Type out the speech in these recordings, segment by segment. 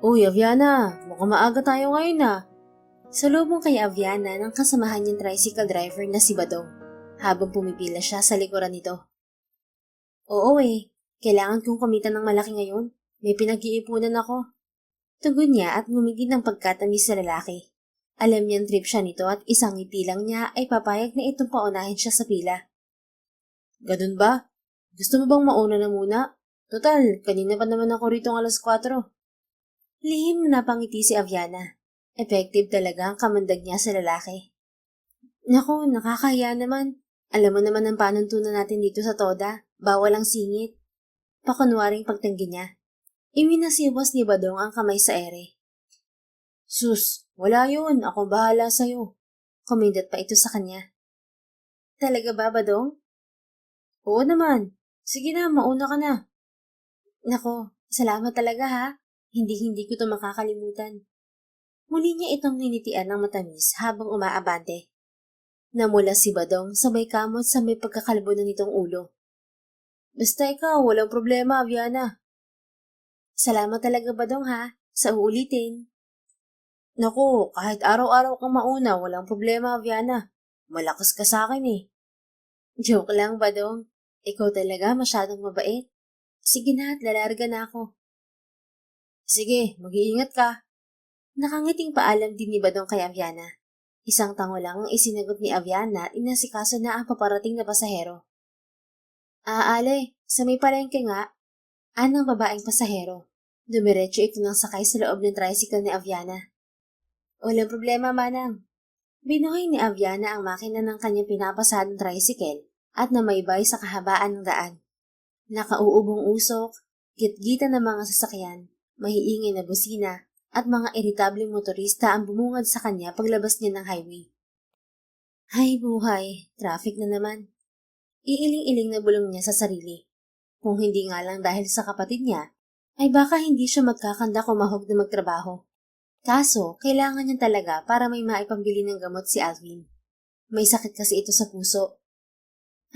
Uy, Aviana, mukhang maaga tayo ngayon ah. Salubong kay Aviana ng kasamahan niyang tricycle driver na si Badong habang pumipila siya sa likuran nito. Oo kailangan kong kumita ng malaki ngayon. May pinag-iipunan ako. Tugon niya at ngumigi ng pagkatamis sa lalaki. Alam niyang trip siya nito at isang ngiti lang niya ay papayag na itong paunahin siya sa pila. Ganun ba? Gusto mo bang mauna na muna? Total, kanina pa naman ako rito ng alas 4. Lihim na napangiti si Aviana. Effective talaga ang kamandag niya sa lalaki. Naku, nakakahiya naman. Alam mo naman ang panuntunan natin dito sa Toda. Bawal ang singit. Pakunwaring pagtanggi niya. Iminasiwas ni Badong ang kamay sa ere. Sus, wala yun. Ako bahala sa'yo. Kumindat pa ito sa kanya. Talaga ba, Badong? Oo naman. Sige na, mauna ka na. Nako, salamat talaga ha. Hindi ko ito makakalimutan. Muli niya itong ninitian ng matamis habang umaabante. Namula si Badong sabay kamot sa may pagkakalbo na nitong ulo. Basta ikaw, walang problema, Aviana. Salamat talaga, Badong ha, sa uulitin. Naku, kahit araw-araw kang mauna, walang problema, Aviana. Malakas ka sa akin eh. Joke lang, Badong. Ikaw talaga masyadong mabait. Sige na at lalarga na ako. Sige, mag-iingat ka. Nakangiting paalam din ni Badong kay Aviana. Isang tango lang ang isinagot ni Aviana at inasikaso na ang paparating na pasahero. Ale, sa may palengke nga, anong babaeng pasahero. Dumiretso ito nang sakay sa loob ng tricycle ni Aviana. Walang problema, Manang. Binuhay ni Aviana ang makina ng kanyang pinapasadong tricycle at namaybay sa kahabaan ng daan. Nakauubong usok, gitgita ng mga sasakyan, mahiingay na busina, at mga iritableng motorista ang bumungad sa kanya paglabas niya ng highway. Hay buhay, traffic na naman. Iiling-iling na bulong niya sa sarili. Kung hindi nga lang dahil sa kapatid niya, ay baka hindi siya magkakanda kumahog na magtrabaho. Kaso, kailangan niya talaga para may maipambili ng gamot si Alvin. May sakit kasi ito sa puso.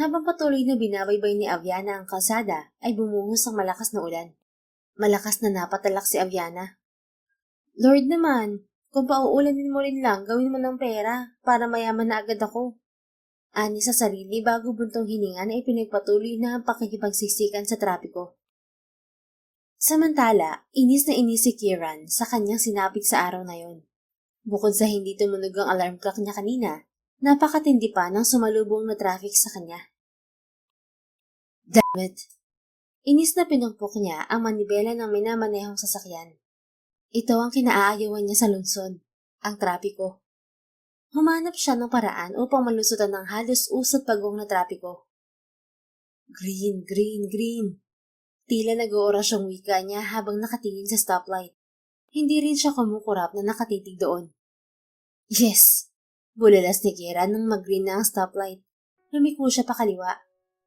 Habang patuloy na binabaybay ni Aviana ang kalsada, ay bumuhos ang malakas na ulan. Malakas na napatalak si Aviana. Lord naman, kung pauulanin mo rin lang, gawin mo ng pera para mayaman na agad ako. Ani sa sarili bago buntong hininga na ipinagpatuloy na ang pakikipagsisikan sa trapiko. Samantala, inis na inis si Kieran sa kanyang sinapit sa araw na yon. Bukod sa hindi tumunog ang alarm clock niya kanina, napakatindi pa ng sumalubong na traffic sa kanya. Damn it! Inis na pinumpok niya ang manibela ng minamanehong sasakyan. Ito ang kinaaayawan niya sa lungsod, ang trapiko. Humanap siya ng paraan upang malusutan ng halos usot pagong na trapiko. Green, green, green. Tila nag-oorasyong wika niya habang nakatingin sa stoplight. Hindi rin siya kumukurap na nakatitig doon. Yes! Bulalas ni Kira nang mag-green na ang stoplight. Lumiko siya pakaliwa.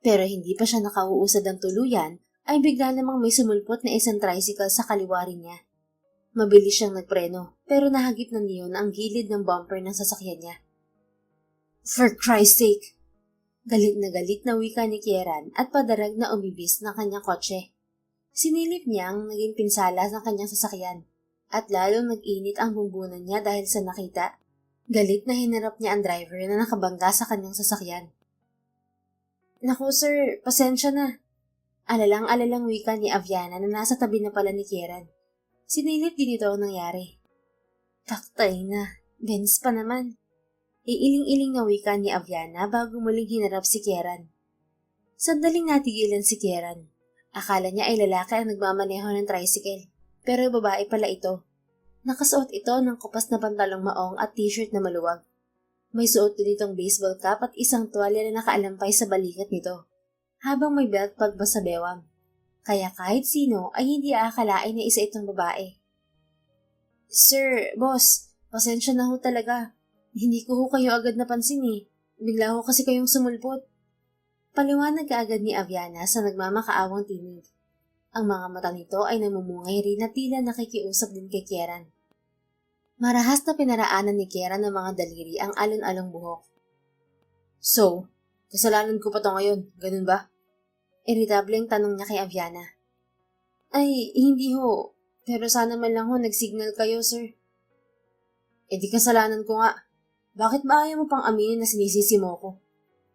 Pero hindi pa siya nakauusad ng tuluyan ay bigla namang may sumulpot na isang tricycle sa kaliwa rin niya. Mabilis siyang nagpreno pero nahagip na niyon ang gilid ng bumper ng sasakyan niya. For Christ's sake! Galit na wika ni Kieran at padarag na umibis ng kanyang kotse. Sinilip niya ang naging pinsala ng kanyang sasakyan at lalong nag-init ang bumbunan niya dahil sa nakita. Galit na hinarap niya ang driver na nakabangga sa kanyang sasakyan. Naku sir, pasensya na. Alalang wika ni Aviana na nasa tabi na pala ni Kieran. Sinilip din ito ang nangyari. Taktay na, Benz pa naman. Iiling-iling na wika ni Aviana bago muling hinarap si Kieran. Sandaling natigilan si Kieran. Akala niya ay lalaki ang nagmamaneho ng tricycle, pero babae pala ito. Nakasuot ito ng kupas na pantalong maong at t-shirt na maluwag. May suot din itong baseball cap at isang tuwalya na nakaalampay sa balikat nito, habang may belt pag sa bewang. Kaya kahit sino ay hindi aakalain na isa itong babae. Sir, boss, pasensya na ho talaga. Hindi ko ho kayo agad napansin eh. Bigla ho kasi kayong sumulpot. Paliwanag kaagad ni Aviana sa nagmamakaawang tinig. Ang mga mata nito ay namumungay rin na tila nakikiusap din kay Kieran. Marahas na pinaraanan ni Kieran ng mga daliri ang alon-along buhok. So, kasalanan ko pa to ngayon, ganun ba? Iritableng tanong niya kay Aviana. Ay, hindi ho. Pero sana man lang ho nag-signal kayo, sir. Eh di kasalanan ko nga. Bakit ba ayaw mo pang aminin na sinisisi mo ko?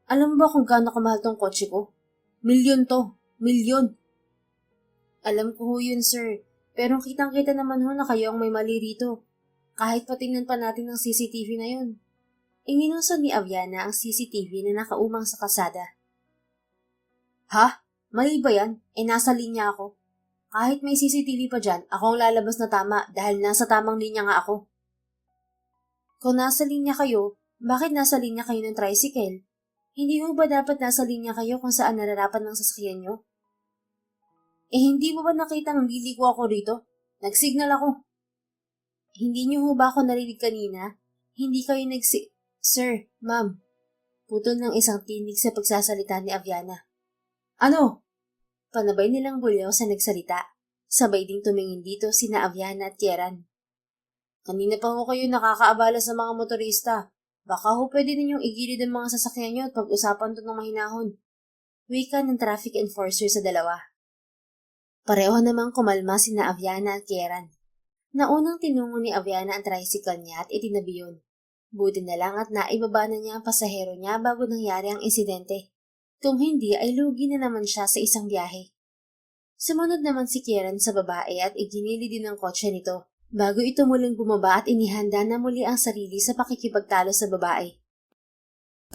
Alam mo ba kung gaano kamahal tong kotse ko? Milyon to. Milyon. Alam ko ho yun, sir. Pero kitang-kita naman ho na kayo ang may mali rito. Kahit patingnan pa natin ng CCTV na yun. Inginusan ni Aviana ang CCTV na nakaumang sa kalsada. Ha? Mali ba yan? Eh nasa linya ako. Kahit may CCTV pa dyan, ako ang lalabas na tama dahil nasa tamang linya nga ako. Kung nasa linya kayo, bakit nasa linya kayo ng tricycle? Hindi mo ba dapat nasa linya kayo kung saan nararapat ng sasakyan nyo? Eh hindi mo ba nakitang liliko ako rito? Nagsignal ako. Hindi niyo ho ba ako narinig kanina? Hindi kayo Sir, ma'am. Putol ng isang tinig sa pagsasalita ni Aviana. Ano? Panabay nilang bulyaw sa nagsalita. Sabay ding tumingin dito sina Aviana at Kieran. Kanina pa ho kayo nakakaabala sa mga motorista. Baka ho pwede ninyong igilid ang mga sasakyan nyo at pag-usapan to ng mahinahon. Wika ng traffic enforcer sa dalawa. Pareho namang kumalma sina Aviana at Kieran. Naunang tinungo ni Aviana ang tricycle niya at itinabi yun. Buti na lang at naibaba na niya ang pasahero niya bago nangyari ang insidente. Kung hindi ay lugi na naman siya sa isang biyahe. Sumunod naman si Kieran sa babae at iginili din ang kotse nito. Bago ito muling bumaba at inihanda na muli ang sarili sa pakikipagtalo sa babae.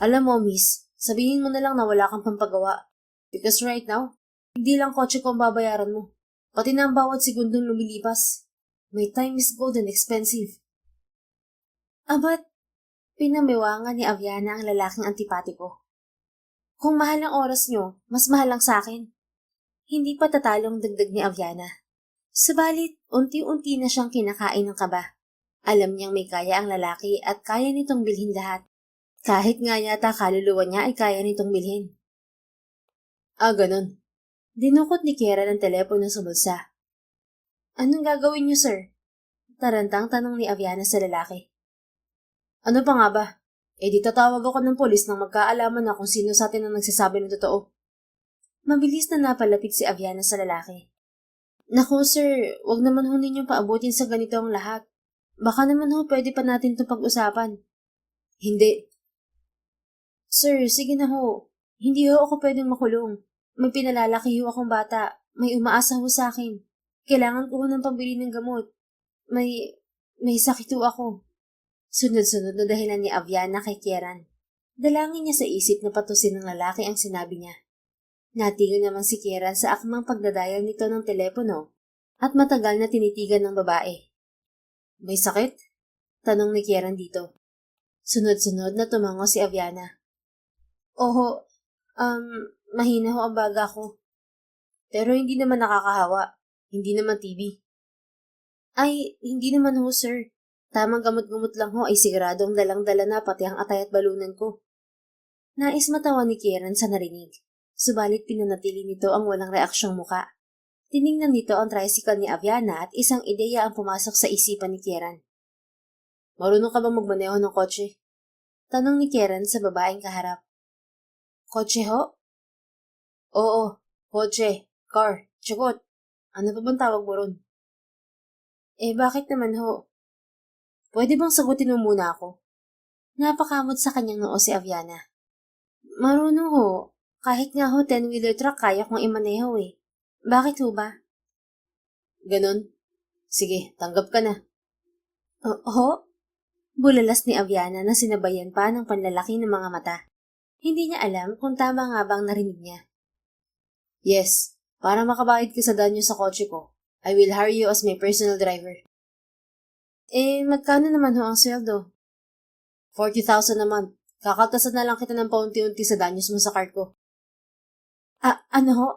Alam mo, miss, sabihin mo na lang na wala kang pampagawa. Because right now, hindi lang kotse ko ang babayaran mo. Pati na ang bawat segundong lumilipas. My time is gold and expensive. Abat, pinamiwangan ni Aviana ang lalaking antipatiko. Kung mahal ang oras nyo, mas mahal ang sakin. Hindi pa tatalong dagdag ni Aviana. Subalit, unti-unti na siyang kinakain ng kaba. Alam niyang may kaya ang lalaki at kaya nitong bilhin lahat. Kahit nga yata kaluluwa niya ay kaya nitong bilhin. Ganun. Dinukot ni Kieran ang telepono sa bulsa. Anong gagawin niyo, sir? Tarantang tanong ni Aviana sa lalaki. Ano pa nga ba? Eh di tatawag ako ng polis nang magkaalaman na kung sino sa atin ang nagsasabi ng totoo. Mabilis na napalapit si Aviana sa lalaki. Naku sir, wag naman ho ninyong paabutin sa ganito ang lahat. Baka naman ho pwede pa natin itong pag-usapan. Hindi. Sir, sige na ho. Hindi ho ako pwedeng makulong. May pinalalaki ho akong bata. May umaasa ho sa akin. Kailangan ko ho ng pambili ng gamot. May sakit ho ako. Sunod-sunod na dahilan ni Aviana kay Kieran. Dalangin niya sa isip na patusin ng lalaki ang sinabi niya. Natigil naman si Kieran sa akmang pagdadayal nito ng telepono at matagal na tinitigan ng babae. May sakit? Tanong ni Kieran dito. Sunod-sunod na tumango si Aviana. Oho, mahina ho ang baga ko. Pero hindi naman nakakahawa. Hindi naman TB. Ay, hindi naman ho sir. Tamang gamot-gamot lang ho ay siguradong dalang-dala na pati ang atay at balunan ko. Nais matawa ni Kieran sa narinig. Subalit pinanatili nito ang walang reaksyong muka. Tiningnan nito ang tricycle ni Aviana at isang ideya ang pumasok sa isipan ni Kieran. Marunong ka bang magmaneho ng kotse? Tanong ni Kieran sa babaeng kaharap. Kotse ho? Oo, kotse, car, tsugot. Ano pa bang tawag mo ron? Eh bakit naman ho? Pwede bang sagutin mo muna ako? Napakamot sa kanyang noo si Aviana. Marunong ho. Kahit nga ho 10-wheeler truck kaya kong imaneho eh. Bakit ho ba? Ganon. Sige, tanggap ka na. Ho? Bulalas ni Aviana na sinabayan pa ng panlalaki ng mga mata. Hindi niya alam kung tama nga bang narinig niya. Yes, para makabayad ka sa danyo sa kotse ko, I will hire you as my personal driver. Eh, magkano naman ho ang sweldo? 40,000 a month. Kakaltasan na lang kita ng paunti-unti sa danyos mo sa car ko. Ano ho?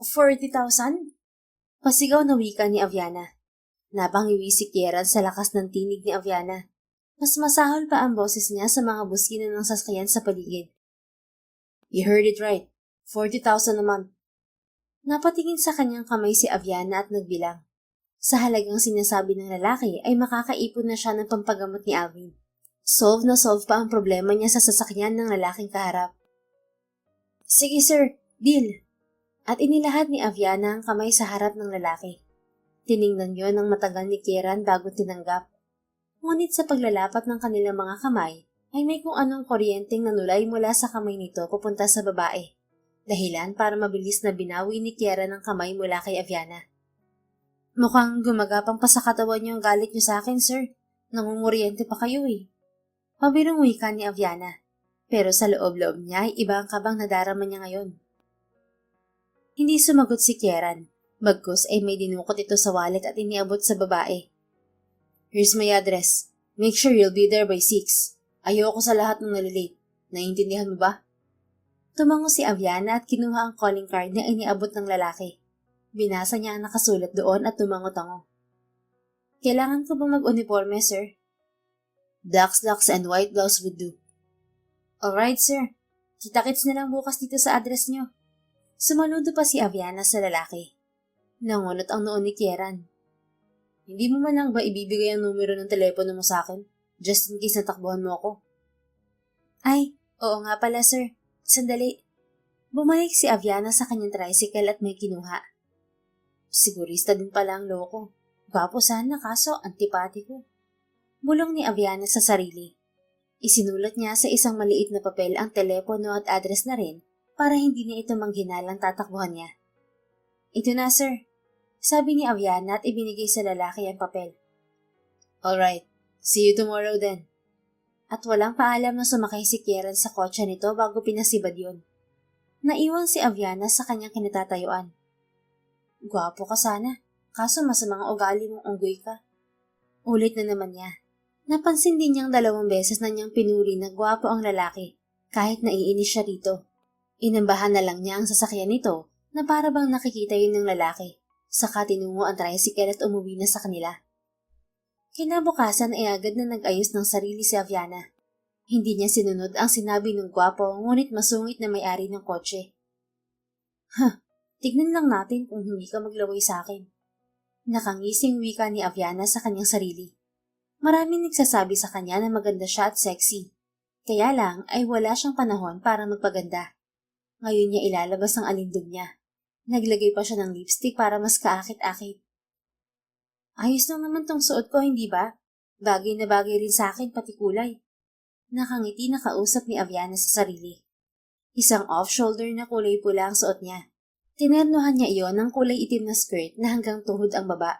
40,000? Pasigaw na wika ni Aviana. Nabangiwi si Kieran sa lakas ng tinig ni Aviana. Mas masahol pa ang boses niya sa mga busina ng sasakyan sa paligid. You heard it right. 40,000 a month. Napatingin sa kanyang kamay si Aviana at nagbilang. Sa halagang sinasabi ng lalaki ay makakaipon na siya ng pampagamot ni Alvin. Solve na solve pa ang problema niya sa sasakyan ng lalaking kaharap. Sige sir, deal. At inilahad ni Aviana ang kamay sa harap ng lalaki. Tiningnan yon ng matagal ni Kieran bago tinanggap. Ngunit sa paglalapat ng kanilang mga kamay, ay may kung anong kuryenteng nanulay mula sa kamay nito papunta sa babae. Dahilan para mabilis na binawi ni Kieran ang kamay mula kay Aviana. Mukhang gumagapang pa sa katawan niyo ang galit niyo sa akin, sir. Nangunguryente pa kayo eh. Pabirong wika ni Aviana. Pero sa loob-loob niya ay iba ang kabang nadarama niya ngayon. Hindi sumagot si Kieran. Bagkus ay may dinukot ito sa wallet at iniabot sa babae. Here's my address. Make sure you'll be there by 6. Ayoko sa lahat ng nalilate. Naiintindihan mo ba? Tumango si Aviana at kinuha ang calling card na iniabot ng lalaki. Binasa niya ang nakasulat doon at tumango-tango. Kailangan ko ba mag-uniforme, sir? Black slacks and white blouse would do. Alright, sir. Kita-kits na lang bukas dito sa address niyo. Sumaludo pa si Aviana sa lalaki. Nangunot ang noon ni Kieran. Hindi mo man lang ba ibibigay ang numero ng telepono mo sa akin? Just in case natakbuhan mo ako. Ay, oo nga pala, sir. Sandali. Bumalik si Aviana sa kanyang tricycle at may kinuha. Sigurista din pala ang loko. Gwapo sana kaso antipatiko. Bulong ni Aviana sa sarili. Isinulat niya sa isang maliit na papel ang telepono at address na rin para hindi niya ito manghinalang tatakbuhan niya. Ito na, sir. Sabi ni Aviana at ibinigay sa lalaki ang papel. Alright, see you tomorrow then. At walang paalam na sumakay si Kieran sa kotse nito bago pinasibad yun. Naiwan si Aviana sa kanyang kinatatayuan. Gwapo ka sana, kaso masamang ugali mong unggoy ka. Ulit na naman niya. Napansin din niyang 2 beses na niyang pinuri na gwapo ang lalaki, kahit naiinis siya rito. Inambahan na lang niya ang sasakyan nito na para bang nakikita yun ng lalaki. Saka tinungo ang tricycle at umuwi na sa kanila. Kinabukasan ay agad na nag-ayos ng sarili si Aviana. Hindi niya sinunod ang sinabi ng gwapo ngunit masungit na may-ari ng kotse. Tignan lang natin kung hindi ka maglaway sa akin. Nakangising wika ni Aviana sa kanyang sarili. Maraming nagsasabi sa kanya na maganda siya at sexy. Kaya lang ay wala siyang panahon para magpaganda. Ngayon niya ilalabas ang alindog niya. Naglagay pa siya ng lipstick para mas kaakit-akit. Ayos lang naman tong suot ko, hindi ba? Bagay na bagay rin sa akin, pati kulay. Nakangiti na kausap ni Aviana sa sarili. Isang off-shoulder na kulay pula ang suot niya. Tinernohan niya iyon ng kulay itim na skirt na hanggang tuhod ang baba.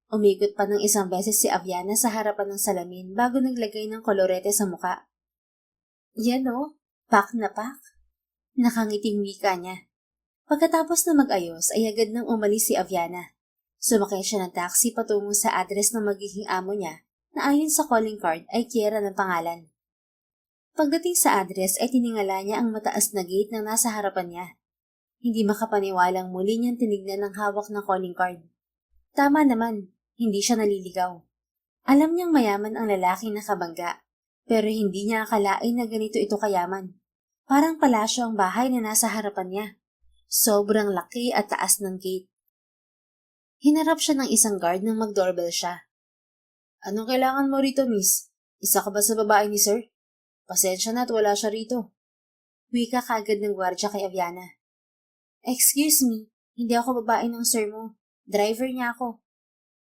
Umikot pa ng isang beses si Aviana sa harapan ng salamin bago naglagay ng kolorete sa muka. Yan o, pak na pak. Nakangiting wika niya. Pagkatapos na mag-ayos ay agad nang umalis si Aviana. Sumakay siya ng taxi patungo sa address ng magiging amo niya na ayon sa calling card ay Kieran ang pangalan. Pagdating sa address ay tiningala niya ang mataas na gate na nasa harapan niya. Hindi makapaniwalang muli niyang tinignan ng hawak na calling card. Tama naman, hindi siya naliligaw. Alam niyang mayaman ang lalaking nakabangga, pero hindi niya akalain na ganito ito kayaman. Parang palasyo ang bahay na nasa harapan niya. Sobrang laki at taas ng gate. Hinarap siya ng isang guard nang mag-doorbell siya. Anong kailangan mo rito, miss? Isa ka ba sa babae ni sir? Pasensya na at wala siya rito. Wika kagad ng gwardya kay Aviana. Excuse me, hindi ako babae ng sir mo. Driver niya ako.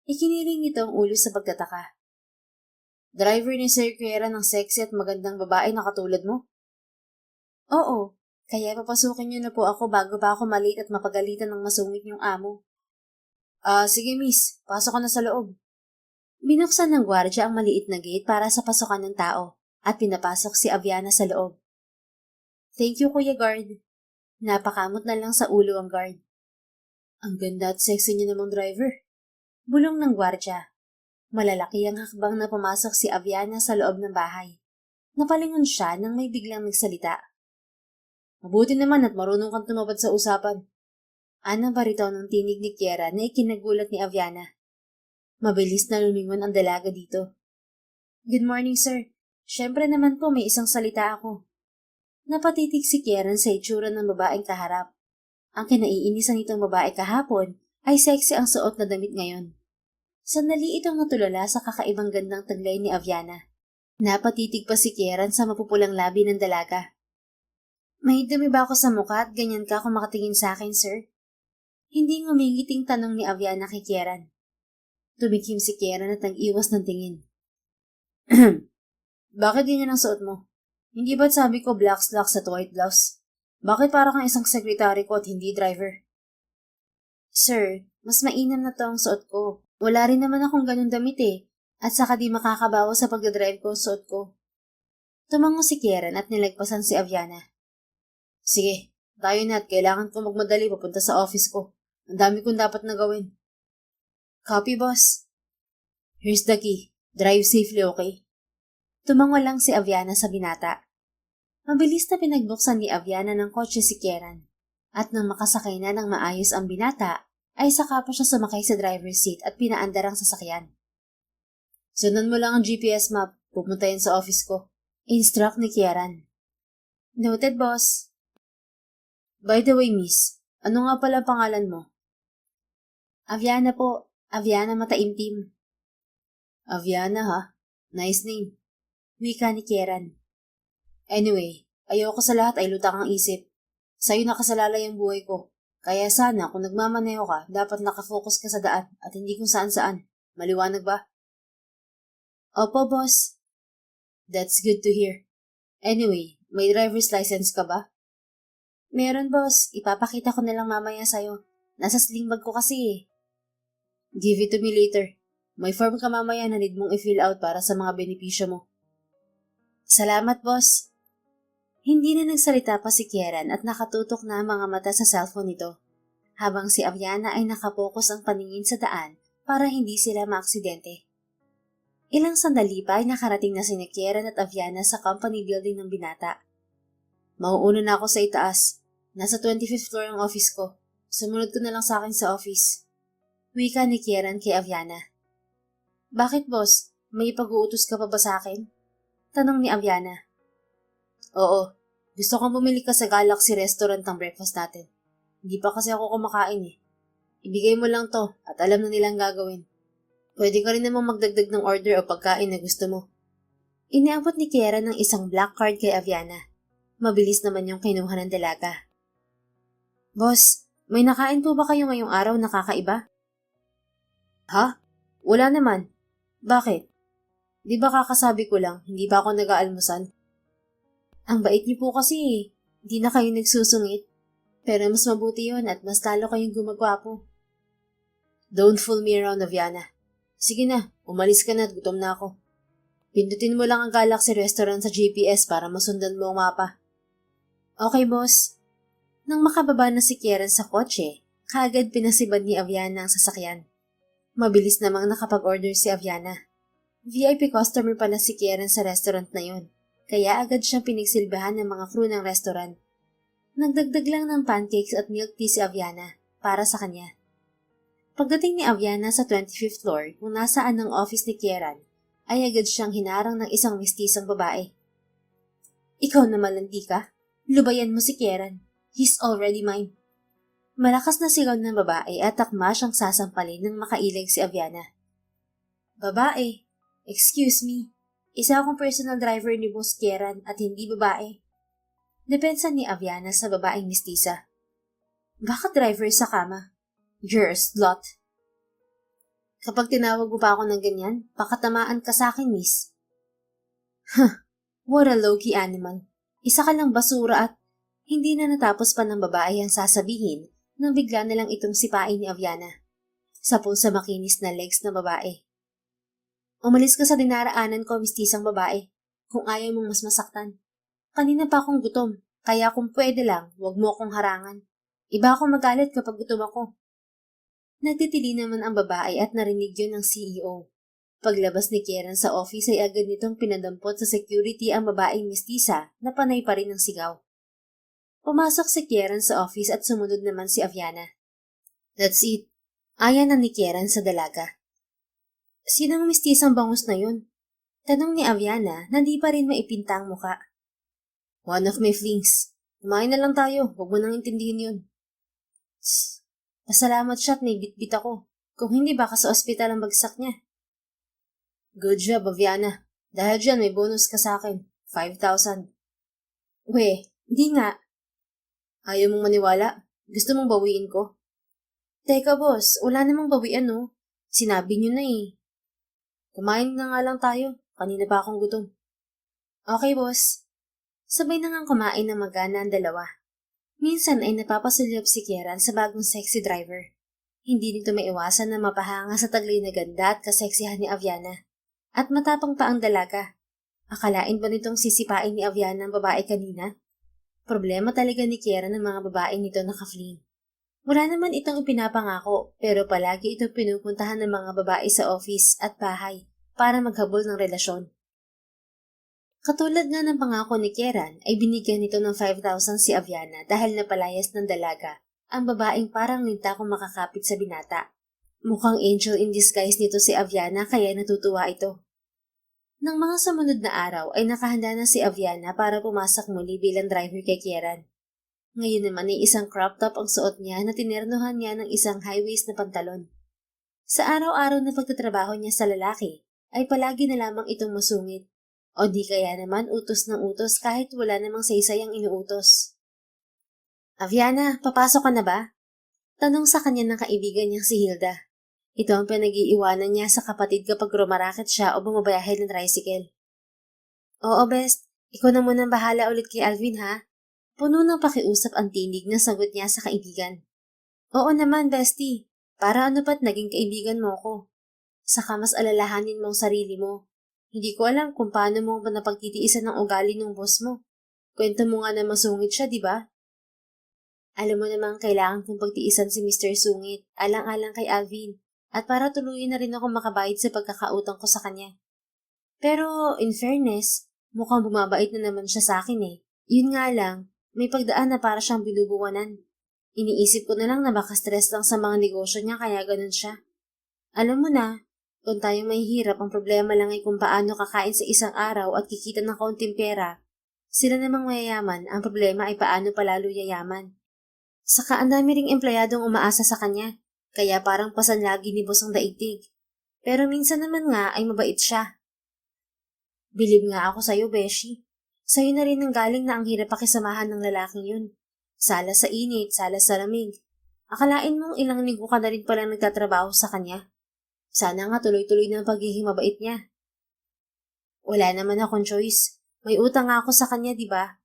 Ikiniling nito ang ulo sa pagtataka. Driver ni Sir Kieran ng sexy at magandang babae na katulad mo? Oo, kaya papasukin niyo na po ako bago pa ako malate at mapagalitan ng masungit niyong amo. Sige miss, pasok ka na sa loob. Binuksan ng gwardya ang maliit na gate para sa pasukan ng tao at pinapasok si Aviana sa loob. Thank you, Kuya Guard. Napakamot na lang sa ulo ang guard. Ang ganda at sexy niya namang driver. Bulong ng gwardya. Malalaki ang hakbang na pumasok si Aviana sa loob ng bahay. Napalingon siya nang may biglang nagsalita. Mabuti naman at marunong kang tumawad sa usapan. Anang barito ng tinig ni Kieran na ikinagulat ni Aviana. Mabilis na lumingon ang dalaga dito. Good morning, sir. Siyempre naman po may isang salita ako. Napatitig si Kieran sa itsura ng babaeng kaharap. Ang kinaiinisan nitong babae kahapon ay sexy ang suot na damit ngayon. Sandali itong natulala sa kakaibang gandang taglay ni Aviana. Napatitig pa si Kieran sa mapupulang labi ng dalaga. May dumi ba ako sa mukha at ganyan ka kung makatingin sa akin, sir? Hindi ngumingiting tanong ni Aviana kay Kieran. Tumikim si Kieran at nag-iwas ng tingin. Bakit ganyan ang suot mo? Hindi ba't sabi ko black slacks at white blouse? Bakit para kang isang sekretary ko at hindi driver? Sir, mas mainam na to ang suot ko. Wala rin naman akong ganun damit eh. At saka di makakabawa sa pagdadrive ko ang suot ko. Tumango si Kieran at nilagpasan si Aviana. Sige, tayo na at kailangan ko magmadali papunta sa office ko. Ang dami kong dapat na gawin. Copy, boss. Here's the key. Drive safely, okay? Tumango lang si Aviana sa binata. Mabilis na pinagbuksan ni Aviana ng kotse si Kieran. At nang makasakay na ng maayos ang binata, ay saka pa siya sumakay sa driver's seat at pinaandar ang sasakyan. Sundan mo lang ang GPS map. Pupunta yan sa office ko. Instruct ni Kieran. Noted, boss. By the way, miss, ano nga pala pangalan mo? Aviana po. Aviana Mataimtim. Aviana ha? Nice name. Wika ni Kieran. Anyway, ayoko sa lahat ay lutang ang isip. Sa'yo nakasalalay ang buhay ko. Kaya sana kung nagmamaneho ka, dapat nakafocus ka sa daan at hindi kung saan-saan. Maliwanag ba? Opo, boss. That's good to hear. Anyway, may driver's license ka ba? Meron, boss. Ipapakita ko na lang mamaya sa'yo. Nasa sling bag ko kasi eh. Give it to me later. May form ka mamaya na need mong i-fill out para sa mga benepisyo mo. Salamat, boss. Hindi na nagsalita pa si Kieran at nakatutok na ang mga mata sa cellphone nito, habang si Aviana ay nakapokus ang paningin sa daan para hindi sila maaksidente. Ilang sandali pa ay nakarating na sina Kieran at Aviana sa company building ng binata. Mauuna na ako sa itaas. Nasa 25th floor ang office ko. Sumunod ko na lang sa akin sa office. Wika ni Kieran kay Aviana. Bakit, boss? May pag-uutos ka pa ba sa akin? Tanong ni Aviana. Oo. Gusto kong bumili ka sa Galaxy Restaurant ng breakfast natin. Hindi pa kasi ako kumakain eh. Ibigay mo lang to at alam na nilang gagawin. Pwede ka rin namang magdagdag ng order o pagkain na gusto mo. Iniabot ni Kieran ng isang black card kay Aviana. Mabilis naman yung kinuha ng dalaga. Boss, may nakain po ba kayo ngayong araw na kakaiba? Ha? Wala naman. Bakit? Di ba kakasabi ko lang, hindi ba ako nag-aalmusal? Ang bait niyo po kasi eh. Hindi na kayo nagsusungit. Pero mas mabuti yun at mas lalo kayong gumagwapo. Don't fool me around, Aviana. Sige na, umalis ka na at gutom na ako. Pindutin mo lang ang Galaxy Restaurant sa GPS para masundan mo ang mapa. Okay, boss. Nang makababa na si Kieran sa kotse, kaagad pinasibad ni Aviana ang sasakyan. Mabilis namang nakapag-order si Aviana. VIP customer pala si Kieran sa restaurant na yun, kaya agad siyang pinagsilbahan ng mga crew ng restaurant. Nagdagdag lang ng pancakes at milk tea si Aviana para sa kanya. Pagdating ni Aviana sa 25th floor kung nasaan ang office ni Kieran, ay agad siyang hinarang ng isang mistisang babae. Ikaw na malandi ka? Lubayan mo si Kieran. He's already mine. Malakas na sigaw ng babae at takma siyang sasampalin nang makailag si Aviana. Babae, excuse me. Isa akong personal driver ni Boss Kieran at hindi babae. Depensa ni Aviana sa babaeng mistisa. Bakit driver sa kama? You're a slut. Kapag tinawag mo pa ako ng ganyan, pakatamaan ka sa akin, miss. Huh, what a low-key animal. Isa ka lang basura at hindi na natapos pa ng babae ang sasabihin nang bigla na lang itong sipain ni Aviana. Sapol sa makinis na legs ng babae. Umalis ka sa dinaraanan ko, mistisang babae, kung ayaw mong mas masaktan. Kanina pa akong gutom, kaya kung pwede lang, huwag mo akong harangan. Iba akong magalit kapag gutom ako. Nagtitili naman ang babae at narinig yun ng CEO. Paglabas ni Kieran sa office ay agad nitong pinadampot sa security ang babaeng mistisa na panay pa rin ng sigaw. Pumasok si Kieran sa office at sumunod naman si Aviana. That's it. Ayan na ni Kieran sa dalaga. Sinong mistisang bangus na yun? Tanong ni Aviana na di pa rin maipinta ang muka. One of my flings. Kumain na lang tayo, huwag mo nang intindihin yun. Tss, pasalamat siya at may bitbit ako. Kung hindi baka sa ospital ang bagsak niya. Good job, Aviana. Dahil dyan may bonus ka sa akin. 5,000. We, hindi nga. Ayaw mong maniwala? Gusto mong bawiin ko? Teka boss, wala namang bawian no. Sinabi niyo na eh. Kumain na nga lang tayo. Kanina pa akong gutom. Okay, boss. Sabay na ngang kumain ng magana ang dalawa. Minsan ay napapasulyap si Kieran sa bagong sexy driver. Hindi nito maiwasan na mapahanga sa taglay na ganda at kaseksihan ni Aviana. At matapang pa ang dalaga. Akalain ba nitong sisipain ni Aviana ang babae kanina? Problema talaga ni Kieran ng mga babae nito naka-fling. Wala naman itong ipinapangako pero palagi ito pinupuntahan ng mga babae sa office at bahay para maghabol ng relasyon. Katulad nga ng pangako ni Kieran ay binigyan nito ng 5,000 si Aviana dahil napalayas ng dalaga ang babaeng parang linta kung makakapit sa binata. Mukhang angel in disguise nito si Aviana kaya natutuwa ito. Nang mga sumunod na araw ay nakahanda na si Aviana para pumasok muli bilang driver kay Kieran. Ngayon naman ay isang crop top ang suot niya na tinernohan niya ng isang high-waist na pantalon. Sa araw-araw na pagtatrabaho niya sa lalaki ay palagi na lamang itong masungit. O di kaya naman utos ng utos kahit wala namang saysay ang inuutos. Aviana, papasok ka na ba? Tanong sa kanya ng kaibigan niyang si Hilda. Ito ang pinag-iiwanan niya sa kapatid kapag rumaraket siya o bumabayahe ng tricycle. Oo, best. Ikaw na munang bahala ulit kay Alvin, ha? Puno ng pakiusap ang tinig na sagot niya sa kaibigan. Oo naman, bestie. Para ano pa't naging kaibigan mo ko. Saka mas alalahanin mong sarili mo. Hindi ko alam kung paano mo ba napagtitiisan ng ugali ng boss mo. Kwento mo nga na masungit siya, di ba? Alam mo namang kailangan kong pagtiisan si Mr. Sungit, alang-alang kay Alvin, at para tuluyin na rin ako makabayad sa pagkakautang ko sa kanya. Pero, in fairness, mukhang bumabait na naman siya sa akin eh. Yun nga lang, may pagdaan na para siyang binubuwanan. Iniisip ko na lang na baka stress lang sa mga negosyo niya kaya ganun siya. Alam mo na, kung tayong mahihirap, ang problema lang ay kung paano kakain sa isang araw at kikita ng kaunting pera. Sila namang mayayaman, ang problema ay paano palalo yayaman. Saka ang dami ring empleyadong umaasa sa kanya, kaya parang pasanlagi ni boss ang daigdig. Pero minsan naman nga ay mabait siya. Bilib nga ako sa'yo, Beshi. Sa'yo na rin ang galing na ang hirap pakisamahan ng lalaking yun. Sala sa init, sala sa lamig. Akalain mong ilang linggo ka na rin palang nagtatrabaho sa kanya. Sana nga tuloy-tuloy na ang pagiging mabait niya. Wala naman akong choice. May utang nga ako sa kanya, di ba?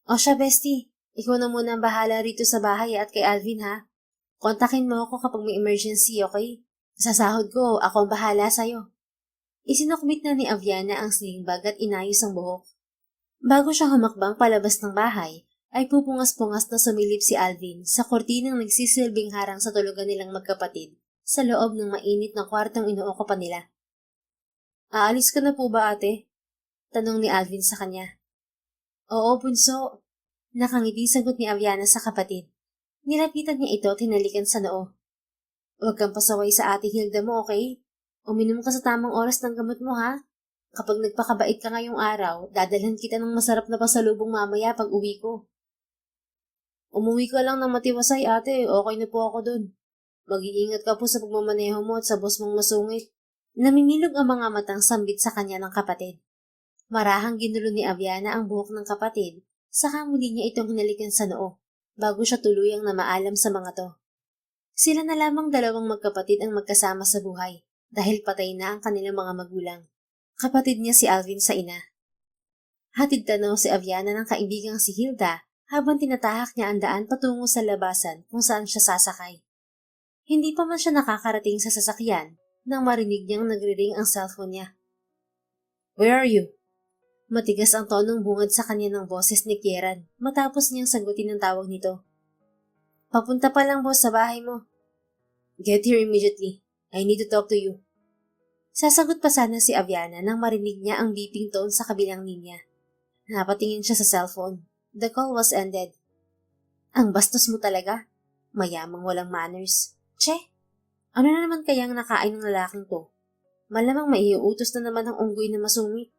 O siya, bestie. Ikaw na muna ang bahala rito sa bahay at kay Alvin, ha? Kontakin mo ako kapag may emergency, okay? Sa sahod ko, ako ang bahala sa'yo. Isinukbit na ni Aviana ang sling bag at inayos ang buhok. Bago siya humakbang palabas ng bahay, ay pupungas-pungas na sumilip si Alvin sa kortinang nagsisilbing harang sa tulugan nilang magkapatid sa loob ng mainit na kwartong inuokupan nila. Aalis ka na po ba, ate? Tanong ni Alvin sa kanya. Oo, bunso. Nakangiti sagot ni Aviana sa kapatid. Nilapitan niya ito at hinalikan sa noo. Huwag kang pasaway sa ate Hilda mo, okay? Uminom ka sa tamang oras ng gamot mo, ha? Kapag nagpakabait ka ngayong araw, dadalhan kita ng masarap na pasalubong mamaya pag uwi ko. Umuwi ka lang ng matiwasay, ate. Okay na po ako dun. Mag-iingat ka po sa pagmamaneho mo at sa boss mong masungit. Namimilog ang mga matang sambit sa kanya ng kapatid. Marahang ginulo ni Aviana ang buhok ng kapatid, saka muli niya itong hinalikan sa noo, bago siya tuluyang na maalam sa mga to. Sila na lamang dalawang magkapatid ang magkasama sa buhay, dahil patay na ang kanilang mga magulang. Kapatid niya si Alvin sa ina. Hatid tanaw si Aviana ng kaibigang si Hilda habang tinatahak niya ang daan patungo sa labasan kung saan siya sasakay. Hindi pa man siya nakakarating sa sasakyan nang marinig niyang nagre-ring ang cellphone niya. Where are you? Matigas ang tonong bungad sa kanya ng boses ni Kieran matapos niyang sagutin ang tawag nito. Papunta pa lang boss sa bahay mo. Get here immediately. I need to talk to you. Sasagot pa sana si Aviana nang marinig niya ang beeping tone sa kabilang linya. Napatingin siya sa cellphone. The call was ended. Ang bastos mo talaga. Mayamang walang manners. Che, ano na naman kayang nakain ng lalaking to? Malamang maiuutos na naman ang unggoy na masungit.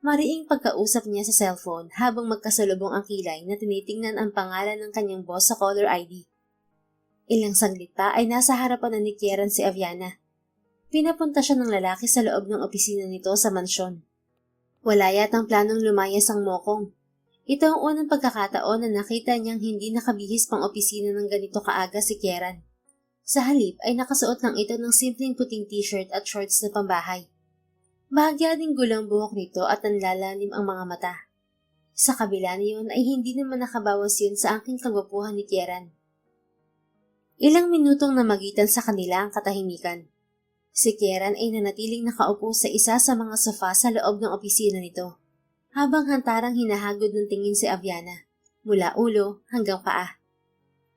Mariing pagkausap niya sa cellphone habang magkasalubong ang kilay na tinitingnan ang pangalan ng kanyang boss sa caller ID. Ilang saglit pa ay nasa harapan na ni Kieran si Aviana. Pinapunta siya ng lalaki sa loob ng opisina nito sa mansyon. Wala yatang planong lumayas ang mokong. Ito ang unang pagkakataon na nakita niyang hindi nakabihis pang opisina ng ganito kaaga si Kieran. Sa halip ay nakasuot lang ito ng simpleng puting t-shirt at shorts na pambahay. Bahagya ding gulang buhok nito at nanlalalim ang mga mata. Sa kabila niyon ay hindi naman nakabawas yun sa aking kagwapuhan ni Kieran. Ilang minutong namagitan sa kanila ang katahimikan. Si Kieran ay nanatiling nakaupo sa isa sa mga sofa sa loob ng opisina nito, habang hantarang hinahagod ng tingin si Aviana, mula ulo hanggang paa.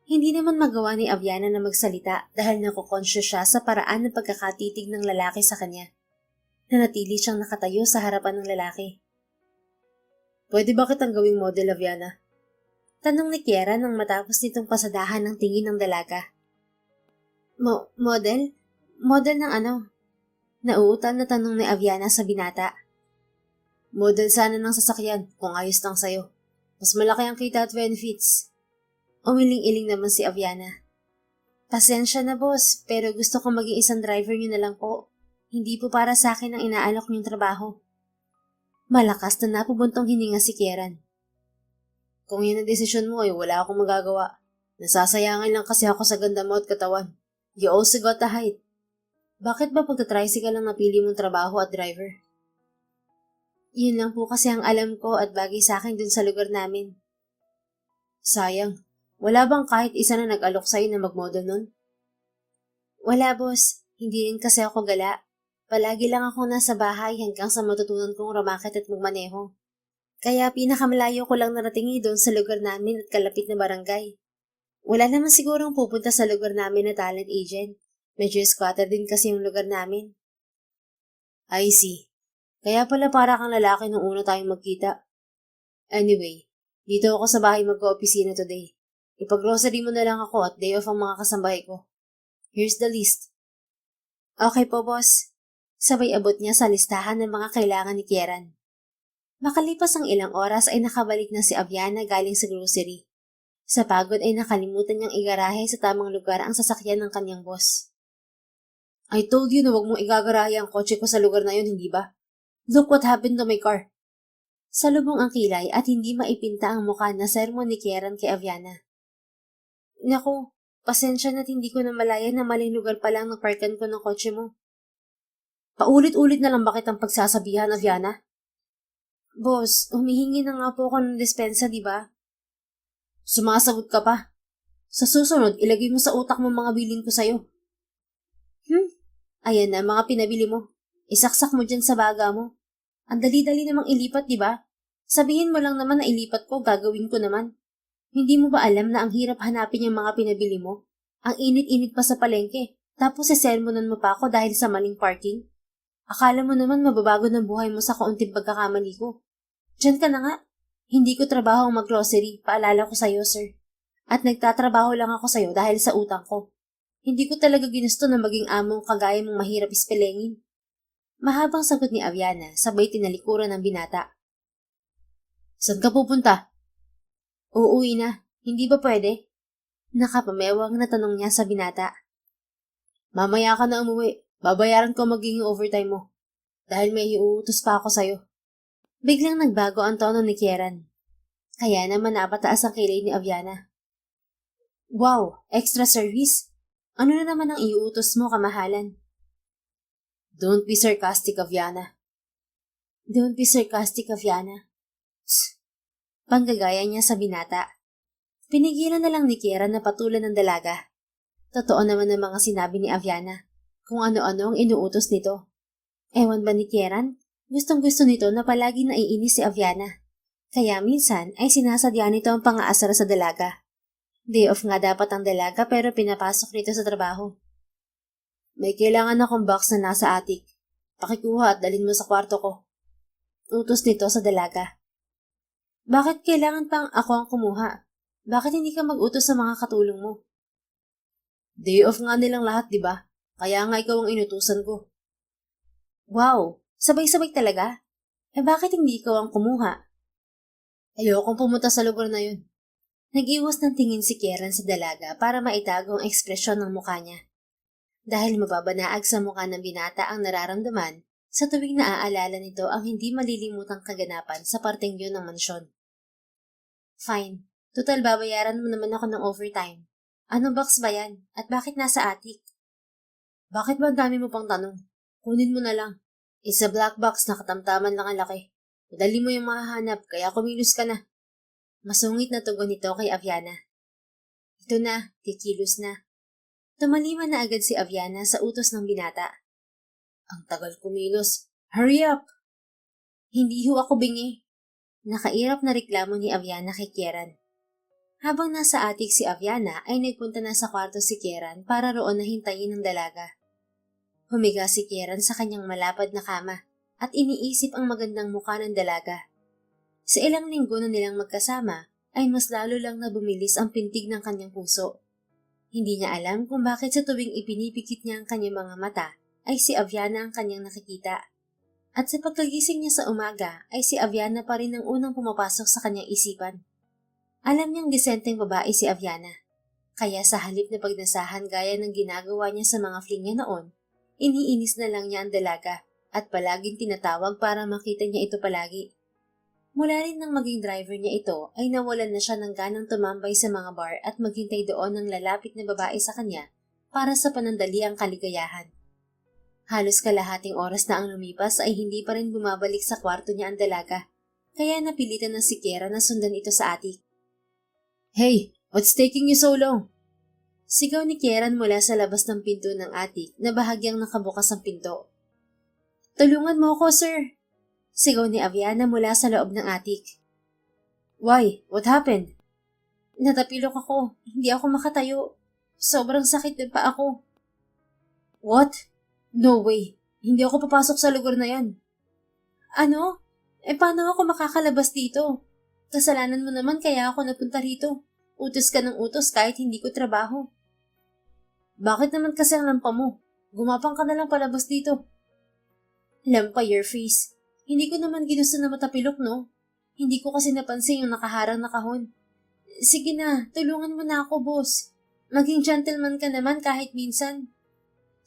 Hindi naman magawa ni Aviana na magsalita dahil nakukonsyo siya sa paraan ng pagkakatitig ng lalaki sa kanya. Nanatili siyang nakatayo sa harapan ng lalaki. "Pwede ba kitang gawing model, Aviana?" Tanong ni Kieran nang matapos nitong pasadahan ng tingin ng dalaga. Model? Model ng ano?" Nauutal na tanong ni Aviana sa binata. "Model sana ng sasakyan kung ayos lang sa'yo. Mas malaki ang kita at benefits." Umiling-iling naman si Aviana. "Pasensya na boss, pero gusto ko maging isang driver niyo na lang po. Hindi po para sa akin ang inaalok niyong trabaho." Malakas na napubuntong hininga si Kieran. "Kung yun ang desisyon mo ay wala akong magagawa. Nasasayangan lang kasi ako sa ganda mo at katawan. You also got the height. Bakit ba pagka-tricycle lang napili mong trabaho at driver?" "Yun lang po kasi ang alam ko at bagay sa akin dun sa lugar namin." "Sayang. Wala bang kahit isa na nag-alok sa'yo na mag-model nun?" "Wala boss. Hindi rin kasi ako gala. Palagi lang ako nasa bahay hanggang sa matutunan kong rumakit at magmaneho. Kaya pinakamalayo ko lang narating doon sa lugar namin at kalapit na barangay. Wala naman sigurong pupunta sa lugar namin na talent agent. Medyo squatter din kasi yung lugar namin." "I see. Kaya pala para kang lalaki nung una tayong magkita. Anyway, dito ako sa bahay mag-opisina today. Ipag-grocery mo na lang ako at day off ang mga kasambahay ko. Here's the list." "Okay po, boss." Sabay abot niya sa listahan ng mga kailangan ni Kieran. Makalipas ang ilang oras ay nakabalik na si Aviana galing sa grocery. Sa pagod ay nakalimutan niyang igarahe sa tamang lugar ang sasakyan ng kanyang boss. "I told you na wag mong igagarahe ang kotse ko sa lugar na yun, hindi ba? Look what happened to my car." Salubong ang kilay at hindi maipinta ang mukha na sermon ni Kieran kay Aviana. "Naku, pasensya na't hindi ko na malaya na maling lugar pa lang parkan ko ng kotse mo." "Paulit-ulit na lang bakit ang pagsasabihan, Aviana?" "Boss, humihingi na nga po ako ng dispensa, di ba?" "Sumasagot ka pa. Sa susunod, ilagay mo sa utak mo mga bilin ko sa'yo." Ayan na mga pinabili mo. Isaksak mo dyan sa baga mo. Ang dali-dali namang ilipat, di ba? Sabihin mo lang naman na ilipat ko, gagawin ko naman. Hindi mo ba alam na ang hirap hanapin yung mga pinabili mo? Ang init-init pa sa palengke, tapos sesermonan mo pa ako dahil sa maling parking? Akala mo naman mababago ng buhay mo sa kaunting pagkakamali ko. Diyan ka na nga. Hindi ko trabaho ang mag-grocery, paalala ko sa'yo, sir. At nagtatrabaho lang ako sa'yo dahil sa utang ko. Hindi ko talaga ginusto na maging among kagaya mong mahirap ispelengin." Mahabang sagot ni Aviana, sabay tinalikuran ng binata. "Saan ka pupunta?" "Uuwi na. Hindi ba pwede?" Nakapamewang na tanong niya sa binata. "Mamaya ka na umuwi. Babayaran ko magiging overtime mo. Dahil may iuutos pa ako sa'yo." Biglang nagbago ang tono ni Kieran. Kaya naman napataas ang kilay ni Aviana. "Wow, extra service? Ano na naman ang iuutos mo, kamahalan?" "Don't be sarcastic, Aviana." "Don't be sarcastic, Aviana." Panggagaya niya sa binata. Pinigilan na lang ni Kieran na patulan ng dalaga. Totoo naman ang mga sinabi ni Aviana, kung ano-ano ang inuutos nito. Ewan ba ni Kieran? Gustong-gusto nito na palagi naiinis si Aviana. Kaya minsan ay sinasadya nito ang pang-aasar sa dalaga. Day off nga dapat ang dalaga pero pinapasok nito sa trabaho. "May kailangan akong box na nasa attic. Pakikuha at dalhin mo sa kwarto ko." Utos nito sa dalaga. "Bakit kailangan pang ako ang kumuha? Bakit hindi ka mag-utos sa mga katulong mo?" "Day off nga nilang lahat, di ba? Kaya nga ikaw ang inutusan ko." "Wow, sabay-sabay talaga? Bakit hindi ikaw ang kumuha?" "Ayokong pumunta sa lugar na yun." Nag-iwas ng tingin si Kieran sa dalaga para maitago ang ekspresyon ng mukha niya. Dahil mababanaag sa mukha ng binata ang nararamdaman sa tuwing naaalala nito ang hindi malilimutang kaganapan sa parteng yun ng mansyon. "Fine. Total babayaran mo naman ako ng overtime. Anong box ba yan? At bakit nasa attic? Bakit ba ang dami mo pang tanong? Kunin mo na lang. Isa black box na katamtaman lang ang laki. Madali mo yung mahahanap kaya kumilos ka na. Masungit na tugon nito kay Aviana. Ito na, kikilos na. Tumalima na agad si Aviana sa utos ng binata. Ang tagal kumilos. Hurry up! Hindi ho ako bingi. Nakairap na reklamo ni Aviana kay Kieran. Habang nasa attic si Aviana ay nagpunta na sa kwarto si Kieran para roon na hintayin ng dalaga. Humiga si Kieran sa kanyang malapad na kama at iniisip ang magandang mukha ng dalaga. Sa ilang linggo na nilang magkasama ay mas lalo lang na bumilis ang pintig ng kanyang puso. Hindi niya alam kung bakit sa tuwing ipinipikit niya ang kanyang mga mata ay si Aviana ang kanyang nakikita. At sa pagkagising niya sa umaga ay si Aviana pa rin ang unang pumapasok sa kanyang isipan. Alam niyang disenteng babae si Aviana. Kaya sa halip na pagnasahan gaya ng ginagawa niya sa mga fling niya noon, iniinis na lang niya ang dalaga at palaging tinatawag para makita niya ito palagi. Mula rin nang maging driver niya ito ay nawalan na siya ng ganang tumambay sa mga bar at maghintay doon ng lalapit na babae sa kanya para sa panandaliang kaligayahan. Halos kalahating oras na ang lumipas ay hindi pa rin bumabalik sa kwarto niya ang dalaga, kaya napilitan na si Kiera na sundan ito sa attic. Hey, what's taking you so long? Sigaw ni Kieran mula sa labas ng pinto ng attic na bahagyang nakabukas ang pinto. Tulungan mo ako, sir! Sigaw ni Aviana mula sa loob ng attic. Why? What happened? Natapilok ako. Hindi ako makatayo. Sobrang sakit din pa ako. What? No way. Hindi ako papasok sa lugar na yan. Ano? Paano ako makakalabas dito? Kasalanan mo naman kaya ako napunta rito. Utos ka ng utos kahit hindi ko trabaho. Bakit naman kasi ang lampa mo? Gumapang ka na lang palabas dito. Lampa your face. Hindi ko naman ginusto na matapilok, no? Hindi ko kasi napansin yung nakaharang na kahon. Sige na, tulungan mo na ako, boss. Maging gentleman ka naman kahit minsan.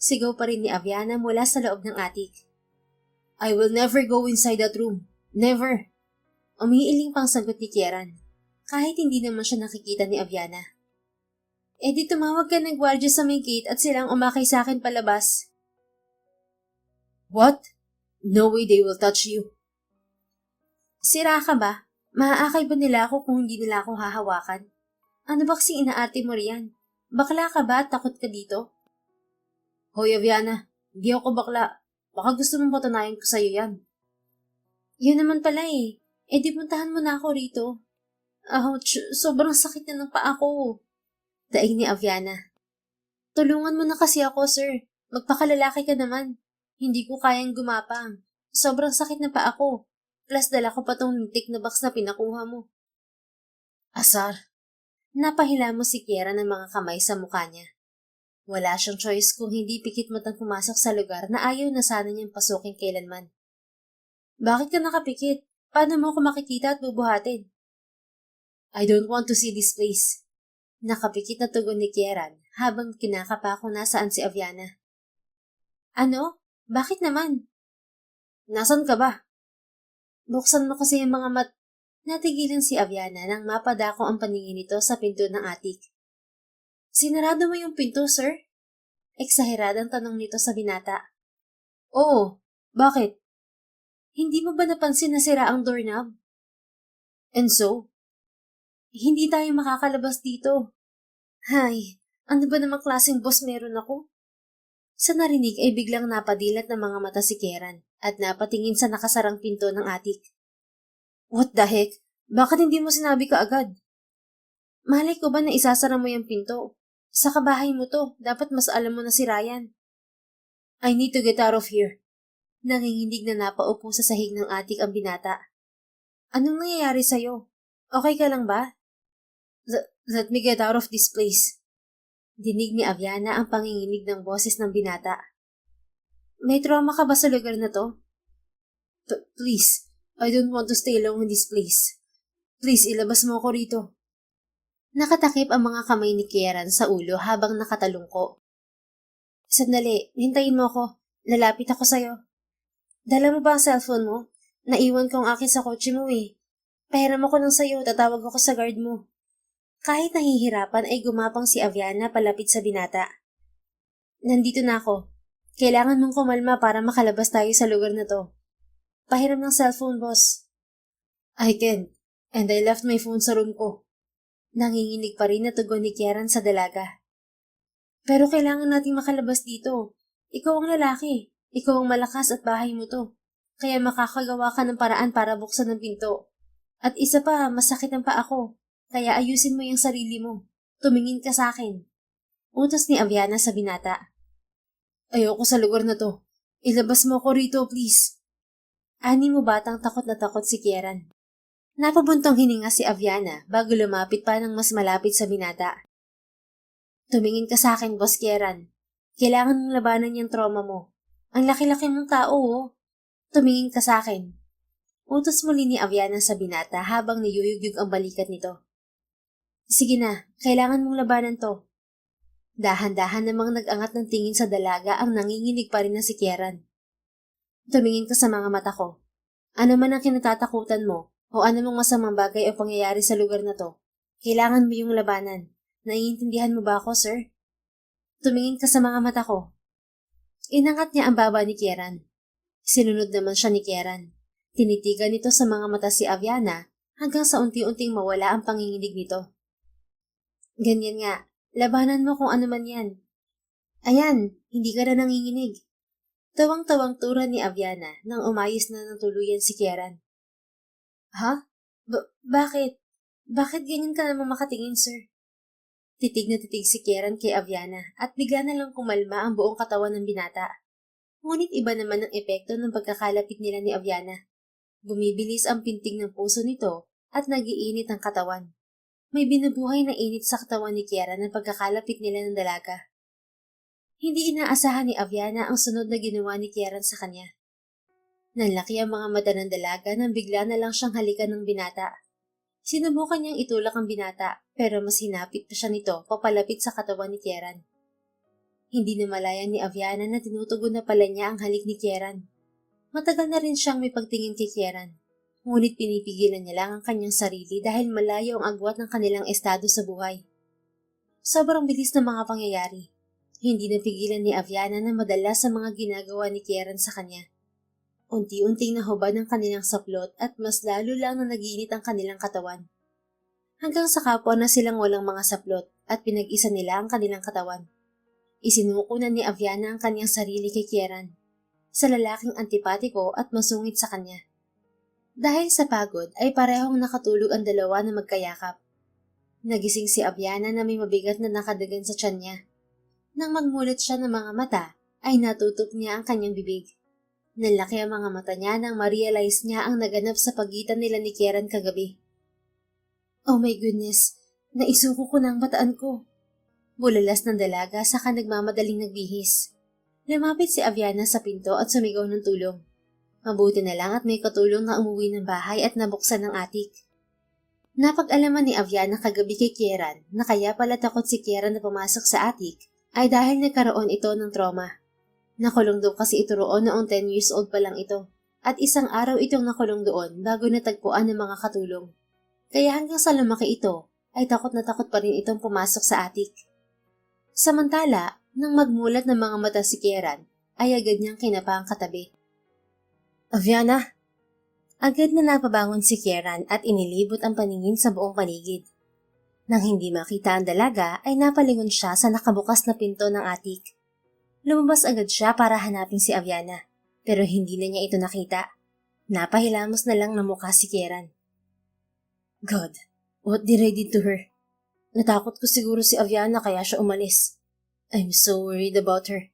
Sigaw pa rin ni Aviana mula sa loob ng attic. I will never go inside that room. Never. Umiiling pang sagot ni Kieran, kahit hindi naman siya nakikita ni Aviana. Di tumawag ka ng gwardiya sa main gate at silang umakay sa akin palabas. What? No way they will touch you. Sira ka ba? Maaakay ba nila ako kung hindi nila ako hahawakan? Ano ba kasing inaarte mo riyan? Bakla ka ba at takot ka dito? Hoy Aviana, di ako bakla. Baka gusto mong patunayan ko sa'yo yan. Yun naman pala eh. Di puntahan mo na ako rito. Ouch, sobrang sakit na ng paa ko. Daig ni Aviana. Tulungan mo na kasi ako, sir. Magpakalalaki ka naman. Hindi ko kayang gumapang. Sobrang sakit na paa ko. Plus dala ko pa tong lintik na box na pinakuha mo. Asar. Napahila mo si Kiera ng mga kamay sa mukha niya. Wala siyang choice kung hindi pikit matang pumasok sa lugar na ayaw na sana niyang pasukin kailanman. Bakit ka nakapikit? Paano mo ako makikita at bubuhatin? I don't want to see this place. Nakapikit na tugon ni Kieran habang kinakapa kung nasaan si Aviana. Ano? Bakit naman? Nasaan ka ba? Buksan mo kasi yung mga Natigilan si Aviana nang mapadako ang paningin nito sa pinto ng attic. Sinarado mo yung pinto, sir? Eksaheradang tanong nito sa binata. Oo, bakit? Hindi mo ba napansin na sira ang doorknob? And so? Hindi tayo makakalabas dito. Hay, ano ba namang klaseng boss meron ako? Sa narinig ay biglang napadilat ng mga mata si Kieran at napatingin sa nakasarang pinto ng attic. What the heck? Bakit hindi mo sinabi ka agad? Malay ko ba na isasara mo yung pinto? Sa kabahay mo to, dapat mas alam mo na si Ryan. I need to get out of here. Nanginginig na napaupo sa sahig ng attic ang binata. Anong nangyayari sa'yo? Okay ka lang ba? Let me get out of this place. Dinig ni Aviana ang panginginig ng boses ng binata. May trauma ka ba sa lugar na to? Please, I don't want to stay alone in this place. Please, ilabas mo ako rito. Nakatakip ang mga kamay ni Kieran sa ulo habang nakatalungko. Sandali, hintayin mo ako. Lalapit ako sa'yo. Dala mo ba ang cellphone mo? Naiwan ko ang akin sa kotse mo eh. Pahiram ako ng sa'yo, tatawag ako sa guard mo. Kahit nahihirapan ay gumapang si Aviana palapit sa binata. Nandito na ako. Kailangan mong kumalma para makalabas tayo sa lugar na to. Pahiram ng cellphone, boss. I can't. And I left my phone sa room ko. Nanginginig pa rin na tugon ni Kieran sa dalaga. Pero kailangan nating makalabas dito. Ikaw ang lalaki. Ikaw ang malakas at bahay mo to. Kaya makakagawa ka ng paraan para buksan ang pinto. At isa pa, masakit ang paa ko. Kaya ayusin mo yung sarili mo. Tumingin ka sa akin. Utos ni Aviana sa binata. Ayoko sa lugar na to. Ilabas mo ko rito, please. Ani mo batang takot na takot si Kieran. Napabuntong hininga si Aviana bago lumapit pa ng mas malapit sa binata. Tumingin ka sa akin, Boss Kieran. Kailangan mong labanan yung trauma mo. Ang laki-laki mong tao, oh. Tumingin ka sa akin. Utos muli ni Aviana sa binata habang niyuyugyug ang balikat nito. Sige na, kailangan mong labanan to. Dahan-dahan namang nag-angat ng tingin sa dalaga ang nanginginig pa rin na si Kieran. Tumingin ka sa mga mata ko. Ano man ang kinatatakutan mo o ano mang masamang bagay o pangyayari sa lugar na to, kailangan mo yung labanan. Naiintindihan mo ba ako, sir? Tumingin ka sa mga mata ko. Inangat niya ang baba ni Kieran. Sinunod naman siya ni Kieran. Tinitigan nito sa mga mata si Aviana hanggang sa unti-unting mawala ang panginginig nito. Ganyan nga. Labanan mo kung ano man yan. Ayan, hindi ka na nanginginig. Tawang-tawang tura ni Aviana nang umayos na ng tuluyan si Kieran. Ha? Bakit? Bakit ganyan ka naman makatingin, sir? Titig na titig si Kieran kay Aviana at bigla na lang kumalma ang buong katawan ng binata. Ngunit iba naman ang epekto ng pagkakalapit nila ni Aviana. Bumibilis ang pintig ng puso nito at nagiinit ang katawan. May binubuhay na init sa katawan ni Kieran ng pagkakalapit nila ng dalaga. Hindi inaasahan ni Aviana ang sunod na ginawa ni Kieran sa kanya. Nanlaki ang mga mata ng dalaga nang bigla na lang siyang halikan ng binata. Sinubukan niyang itulak ang binata pero mas hinapit pa siya nito papalapit sa katawan ni Kieran. Hindi namalayan ni Aviana na tinutugon na pala niya ang halik ni Kieran. Matagal na rin siyang may pagtingin kay Kieran. Ngunit pinipigilan niya lang ang kanyang sarili dahil malayo ang agwat ng kanilang estado sa buhay. Sobrang bilis ng mga pangyayari. Hindi napigilan ni Aviana na madala sa mga ginagawa ni Kieran sa kanya. Unti-unting nahubad ang kanilang saplot at mas lalo lang na naginit ang kanilang katawan. Hanggang sa kapwa na silang walang mga saplot at pinag-isa nila ang kanilang katawan. Isinuko na ni Aviana ang kanyang sarili kay Kieran, sa lalaking antipatiko at masungit sa kanya. Dahil sa pagod ay parehong nakatulog ang dalawa na magkayakap. Nagising si Aviana na may mabigat na nakadagan sa tiyan niya. Nang magmulat siya ng mga mata, ay natutup niya ang kanyang bibig. Nalaki ang mga mata niya nang ma-realize niya ang naganap sa pagitan nila ni Kieran kagabi. Oh my goodness, naisuko ko na ang bataan ko. Bulalas ng dalaga saka nagmamadaling nagbihis. Lumapit si Aviana sa pinto at sumigaw ng tulong. Mabuti na lang at may katulong na umuwi ng bahay at nabuksan ng atik. Napag-alaman ni Aviana kagabi kay Kieran na kaya pala takot si Kieran na pumasok sa atik ay dahil nagkaroon ito ng trauma. Nakulong daw kasi ito roon noong 10 years old pa lang ito at isang araw itong nakulong doon bago natagpuan ng mga katulong. Kaya hanggang sa lumaki ito ay takot na takot pa rin itong pumasok sa atik. Samantala, nang magmulat ng mga mata si Kieran ay agad niyang kinapa ang katabi. Aviana! Agad na napabangon si Kieran at inilibot ang paningin sa buong paligid. Nang hindi makita ang dalaga ay napalingon siya sa nakabukas na pinto ng atik. Lumabas agad siya para hanapin si Aviana, pero hindi na niya ito nakita. Napahilamos na lang ng mukha si Kieran. God, what did I did to her? Natakot ko siguro si Aviana kaya siya umalis. I'm so worried about her.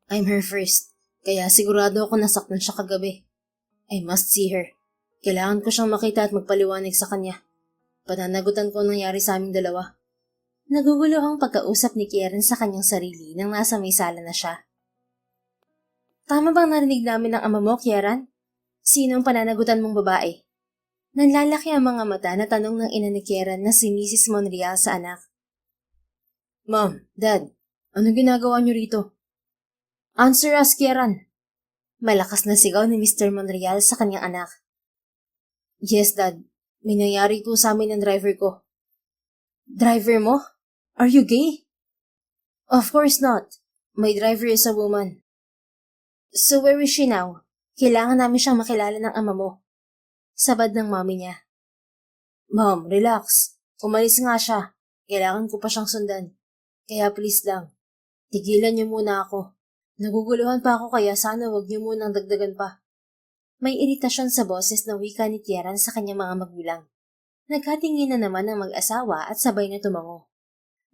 I'm her first, kaya sigurado ako nasaktan siya kagabi. I must see her. Kailangan ko siyang makita at magpaliwanag sa kanya. Pananagutan ko ang nangyari sa aming dalawa. Nagugulo ang pagkausap ni Kieran sa kanyang sarili nang nasa may sala na siya. Tama bang narinig namin ng ama mo, Kieran? Sino ang pananagutan mong babae? Nanlalaki ang mga mata na tanong ng ina ni Kieran na si Mrs. Monreal sa anak. Mom, Dad, anong ginagawa niyo rito? Answer us, Kieran! Malakas na sigaw ni Mr. Monreal sa kanyang anak. Yes, Dad. May nangyari po sa amin ng driver ko. Driver mo? Are you gay? Of course not. My driver is a woman. So where is she now? Kailangan namin siyang makilala ng ama mo. Sabad ng mami niya. Ma'am, relax. Umalis nga siya. Kailangan ko pa siyang sundan. Kaya please lang, tigilan niyo muna ako. Naguguluhan pa ako kaya sana wag niyo munang dagdagan pa. May iritasyon sa boses na wika ni Kieran sa kanyang mga magulang. Nagkatingin na naman ang mag-asawa at sabay na tumango.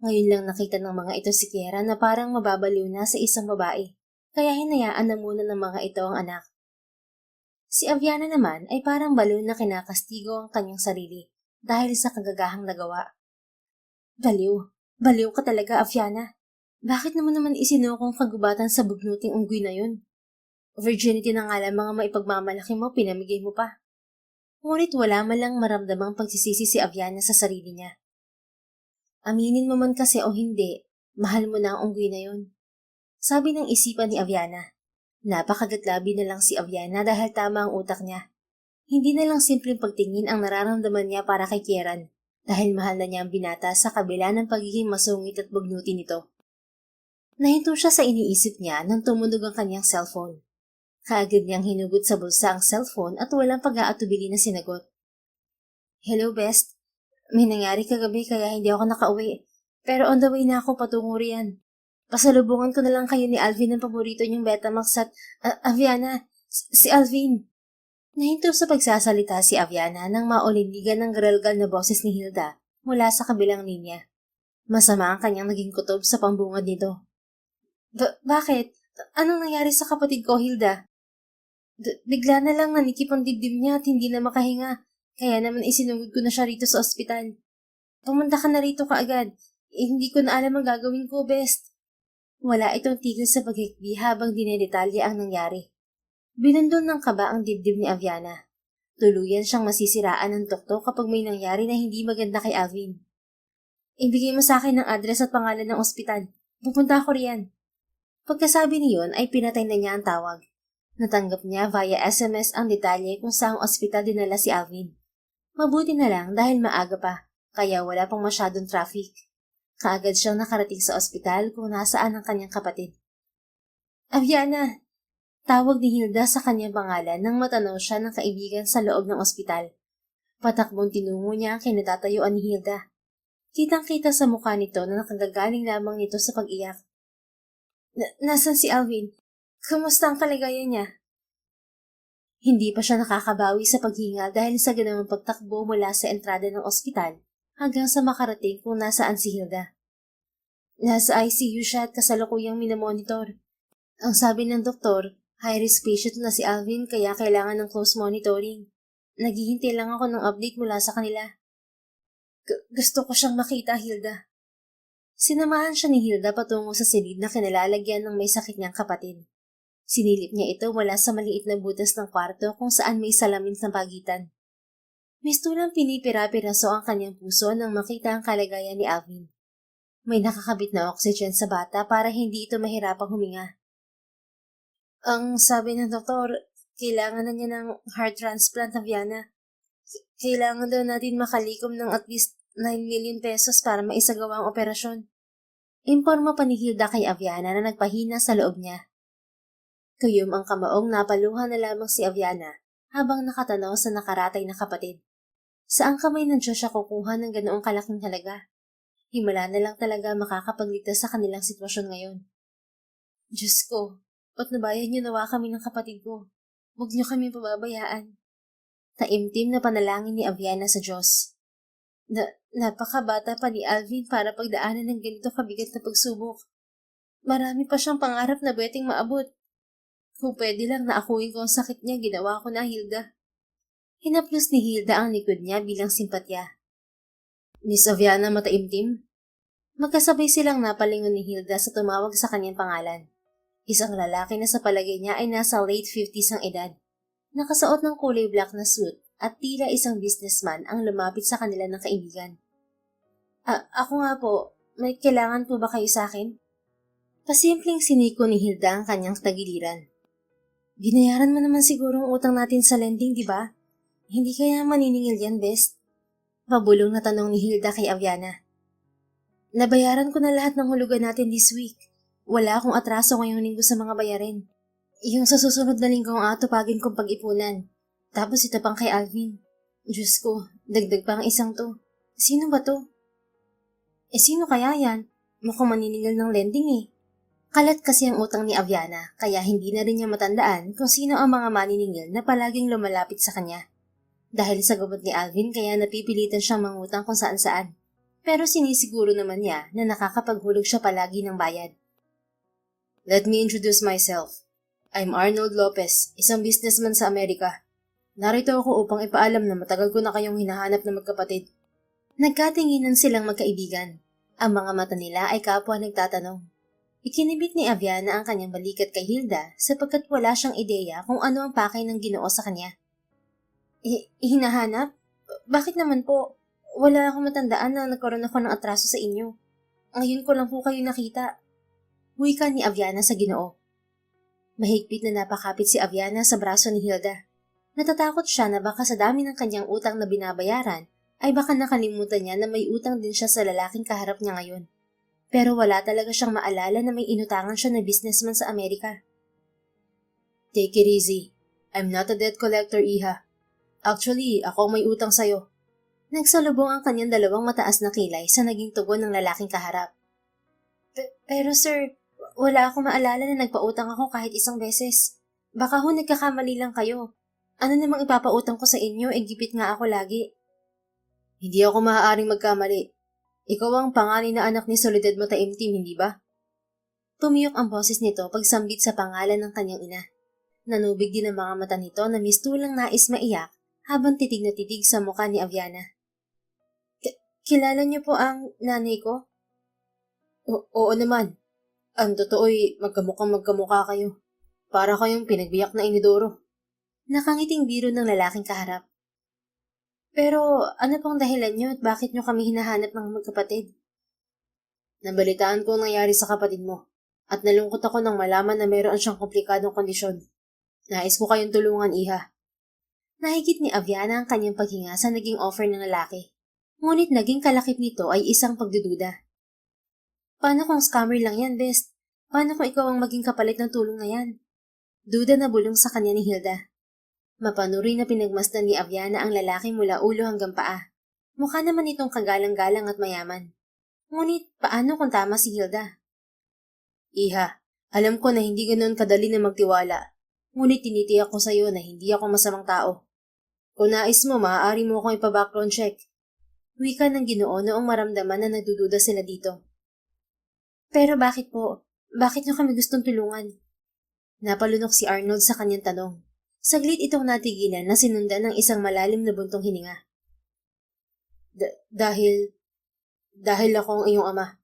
Ngayon lang nakita ng mga ito si Kieran na parang mababaliw na sa isang babae, kaya hinayaan na muna ng mga ito ang anak. Si Aviana naman ay parang baliw na kinakastigo ang kanyang sarili dahil sa kagagahang nagawa. Baliw. Baliw ka talaga, Aviana. Bakit naman isinukong kagubatan sa bugnuting unggoy na yun? Virginity na nga lang mga maipagmamalaki mo, pinamigay mo pa. Ngunit wala man lang maramdamang pagsisisi si Aviana sa sarili niya. Aminin mo man kasi o hindi, mahal mo na ang unggoy na yun. Sabi ng isipan ni Aviana. Napakagatlabi na lang si Aviana dahil tama ang utak niya. Hindi na lang simpleng pagtingin ang nararamdaman niya para kay Kieran dahil mahal na niya ang binata sa kabila ng pagiging masungit at bugnutin nito. Nahinto siya sa iniisip niya nang tumunog ang kanyang cellphone. Kaagad niyang hinugot sa bulsa ang cellphone at walang pag-aatubili na sinagot. Hello, Best. May nangyari kagabi kaya hindi ako nakauwi. Pero on the way na ako patungo riyan. Pasalubungan ko na lang kayo ni Alvin ng paborito niyong Betamax at Aviana, si Alvin. Nahinto sa pagsasalita si Aviana nang maulindigan ng garalgal na boses ni Hilda mula sa kabilang linya. Masama ang kanyang naging kutob sa pambungad nito. Bakit? Anong nangyari sa kapatid ko, Hilda? Bigla na lang nanikip ang dibdib niya at hindi na makahinga. Kaya naman isinugod ko na siya rito sa ospital. Pumunta ka na rito kaagad. Hindi ko na alam ang gagawin ko, Best. Wala itong tigil sa paghikbi habang dinedetalye ang nangyari. Binundol ng kaba ang dibdib ni Aviana. Tuluyan siyang masisiraan ng tuktok kapag may nangyari na hindi maganda kay Alvin. Ibigay mo sa akin ang address at pangalan ng ospital. Pupunta ako riyan. Pagkasabi niyon ay pinatay na niya ang tawag. Natanggap niya via SMS ang detalye kung saang ospital dinala si Alvin. Mabuti na lang dahil maaga pa, kaya wala pang masyadong traffic. Kaagad siyang nakarating sa ospital kung nasaan ang kanyang kapatid. Aviana! Tawag ni Hilda sa kanyang pangalan nang matanaw siya ng kaibigan sa loob ng ospital. Patakbong tinungo niya ang kinatatayuan ni Hilda. Kitang-kita sa mukha nito na nakagagaling lamang nito sa pag-iyak. Nasaan si Alvin? Kamusta ang kalagayan niya? Hindi pa siya nakakabawi sa paghinga dahil sa ganamang pagtakbo mula sa entrada ng ospital hanggang sa makarating kung nasaan si Hilda. Nasa ICU siya at kasalukuyang minamonitor. Ang sabi ng doktor, high-risk patient na si Alvin kaya kailangan ng close monitoring. Naghihintay lang ako ng update mula sa kanila. Gusto ko siyang makita, Hilda. Sinamahan siya ni Hilda patungo sa silid na kinalalagyan ng may sakit niyang kapatid. Sinilip niya ito mula sa maliit na butas ng kwarto kung saan may salamin sa pagitan. Mistulang pinipira-piraso ang kanyang puso nang makita ang kalagayan ni Alvin. May nakakabit na oxygen sa bata para hindi ito mahirapang huminga. Ang sabi ng doktor, kailangan na niya ng heart transplant na Viana. Kailangan daw natin makalikom ng at least 9 million pesos para maisagawa ang operasyon. Imporma pa ni Hilda kay Aviana na nagpahina sa loob niya. Kayum ang kamaong napaluhan na lamang si Aviana habang nakatanaw sa nakaratay na kapatid. Saan kamay ng Diyos siya kukuha ng ganoong kalaking halaga? Himala na lang talaga makakapagligtas sa kanilang sitwasyon ngayon. Diyos ko, patnubayan niyo nawa kami ng kapatid ko. Huwag niyo kami pababayaan. Taimtim na panalangin ni Aviana sa Diyos. Napakabata pa ni Alvin para pagdaanan ng ganito kabigat na pagsubok. Marami pa siyang pangarap na pwedeng maabot. Kung pwede lang na akuin ko ang sakit niya, ginawa ko na, Hilda. Hinaplos ni Hilda ang likod niya bilang simpatya. Miss Aviana mataimtim? Magkasabay silang napalingon ni Hilda sa tumawag sa kanyang pangalan. Isang lalaki na sa palagay niya ay nasa late 50s ang edad. Nakasuot ng kulay black na suit at tila isang businessman ang lumapit sa kanila ng kaibigan. Ako nga po, may kailangan po ba kayo sa akin? Pasimpleng siniko ni Hilda ang kanyang tagiliran. Binayaran mo naman siguro ang utang natin sa lending, di ba? Hindi kaya maniningil yan, Best? Pabulong na tanong ni Hilda kay Aviana. Nabayaran ko na lahat ng hulugan natin this week. Wala akong atraso ngayong linggo sa mga bayarin. Yung sa susunod na linggo ang atupagin kong pag-ipunan. Tapos ito pang kay Alvin. Diyos ko, dagdag pa ang isang to. Sino ba to? Sino kaya yan? Mukhang maniningil ng lending eh. Kalat kasi ang utang ni Aviana, kaya hindi na rin niya matandaan kung sino ang mga maniningil na palaging lumalapit sa kanya. Dahil sa gabot ni Alvin kaya napipilitan siyang mangutang kung saan-saan. Pero sinisiguro naman niya na nakakapaghulog siya palagi ng bayad. Let me introduce myself. I'm Arnold Lopez, isang businessman sa Amerika. Narito ako upang ipaalam na matagal ko na kayong hinahanap na magkapatid. Nagkatinginan silang magkaibigan. Ang mga mata nila ay kapwa nagtatanong. Ikinibit ni Aviana ang kanyang balikat kay Hilda sapagkat wala siyang ideya kung ano ang pakay ng Ginoo sa kanya. Hinahanap? Bakit naman po? Wala akong matandaan na nagkaroon ako ng atraso sa inyo. Ngayon ko lang po kayo nakita. Wika ni Aviana sa Ginoo. Mahigpit na napakapit si Aviana sa braso ni Hilda. Natatakot siya na baka sa dami ng kanyang utang na binabayaran ay baka nakalimutan niya na may utang din siya sa lalaking kaharap niya ngayon. Pero wala talaga siyang maalala na may inutangan siya na businessman sa Amerika. Take it easy. I'm not a debt collector, Iha. Actually, ako ang may utang sa'yo. Nagsalubong ang kanyang dalawang mataas na kilay sa naging tugon ng lalaking kaharap. Pero sir, wala akong maalala na nagpautang ako kahit isang beses. Baka ho nagkakamali lang kayo. Ano namang ipapautang ko sa inyo, gipit nga ako lagi. Hindi ako maaaring magkamali. Ikaw ang panganay na anak ni Soledad Mataimtim, hindi ba? Tumiyok ang boses nito pagsambit sa pangalan ng kanyang ina. Nanubig din ang mga mata nito na mistulang nais maiyak habang titig na titig sa mukha ni Aviana. Kilala niyo po ang nanay ko? Oo naman. Ang totoo'y magkamukha kayo. Para kayong pinagbiyak na inidoro. Nakangiting biro ng lalaking kaharap. Pero ano pong dahilan niyo at bakit niyo kami hinahanap ng magkapatid? Nabalitaan ko ang nangyari sa kapatid mo at nalungkot ako nang malaman na meron siyang komplikadong kondisyon. Nais ko kayong tulungan, Iha. Nahigit ni Aviana ang kanyang paghinga sa naging offer ng lalaki. Ngunit naging kalakip nito ay isang pagdududa. Paano kung scammer lang yan, best? Paano kung ikaw ang maging kapalit ng tulong na yan? Duda na bulong sa kanya ni Hilda. Mapanuri na pinagmasdan ni Aviana ang lalaki mula ulo hanggang paa. Mukha naman itong kagalang-galang at mayaman. Ngunit paano kung tama si Hilda? Iha, alam ko na hindi ganoon kadali na magtiwala. Ngunit tinitiyak ko sa iyo na hindi ako masamang tao. Kung nais mo, maaari mo akong ipa-background check. Wika ng Ginoo noong maramdaman na nagdududa sila dito. Pero bakit po? Bakit niyo kami gustong tulungan? Napalunok si Arnold sa kanyang tanong. Saglit itong natigilan na sinundan ng isang malalim na buntong hininga. Dahil ako ang iyong ama.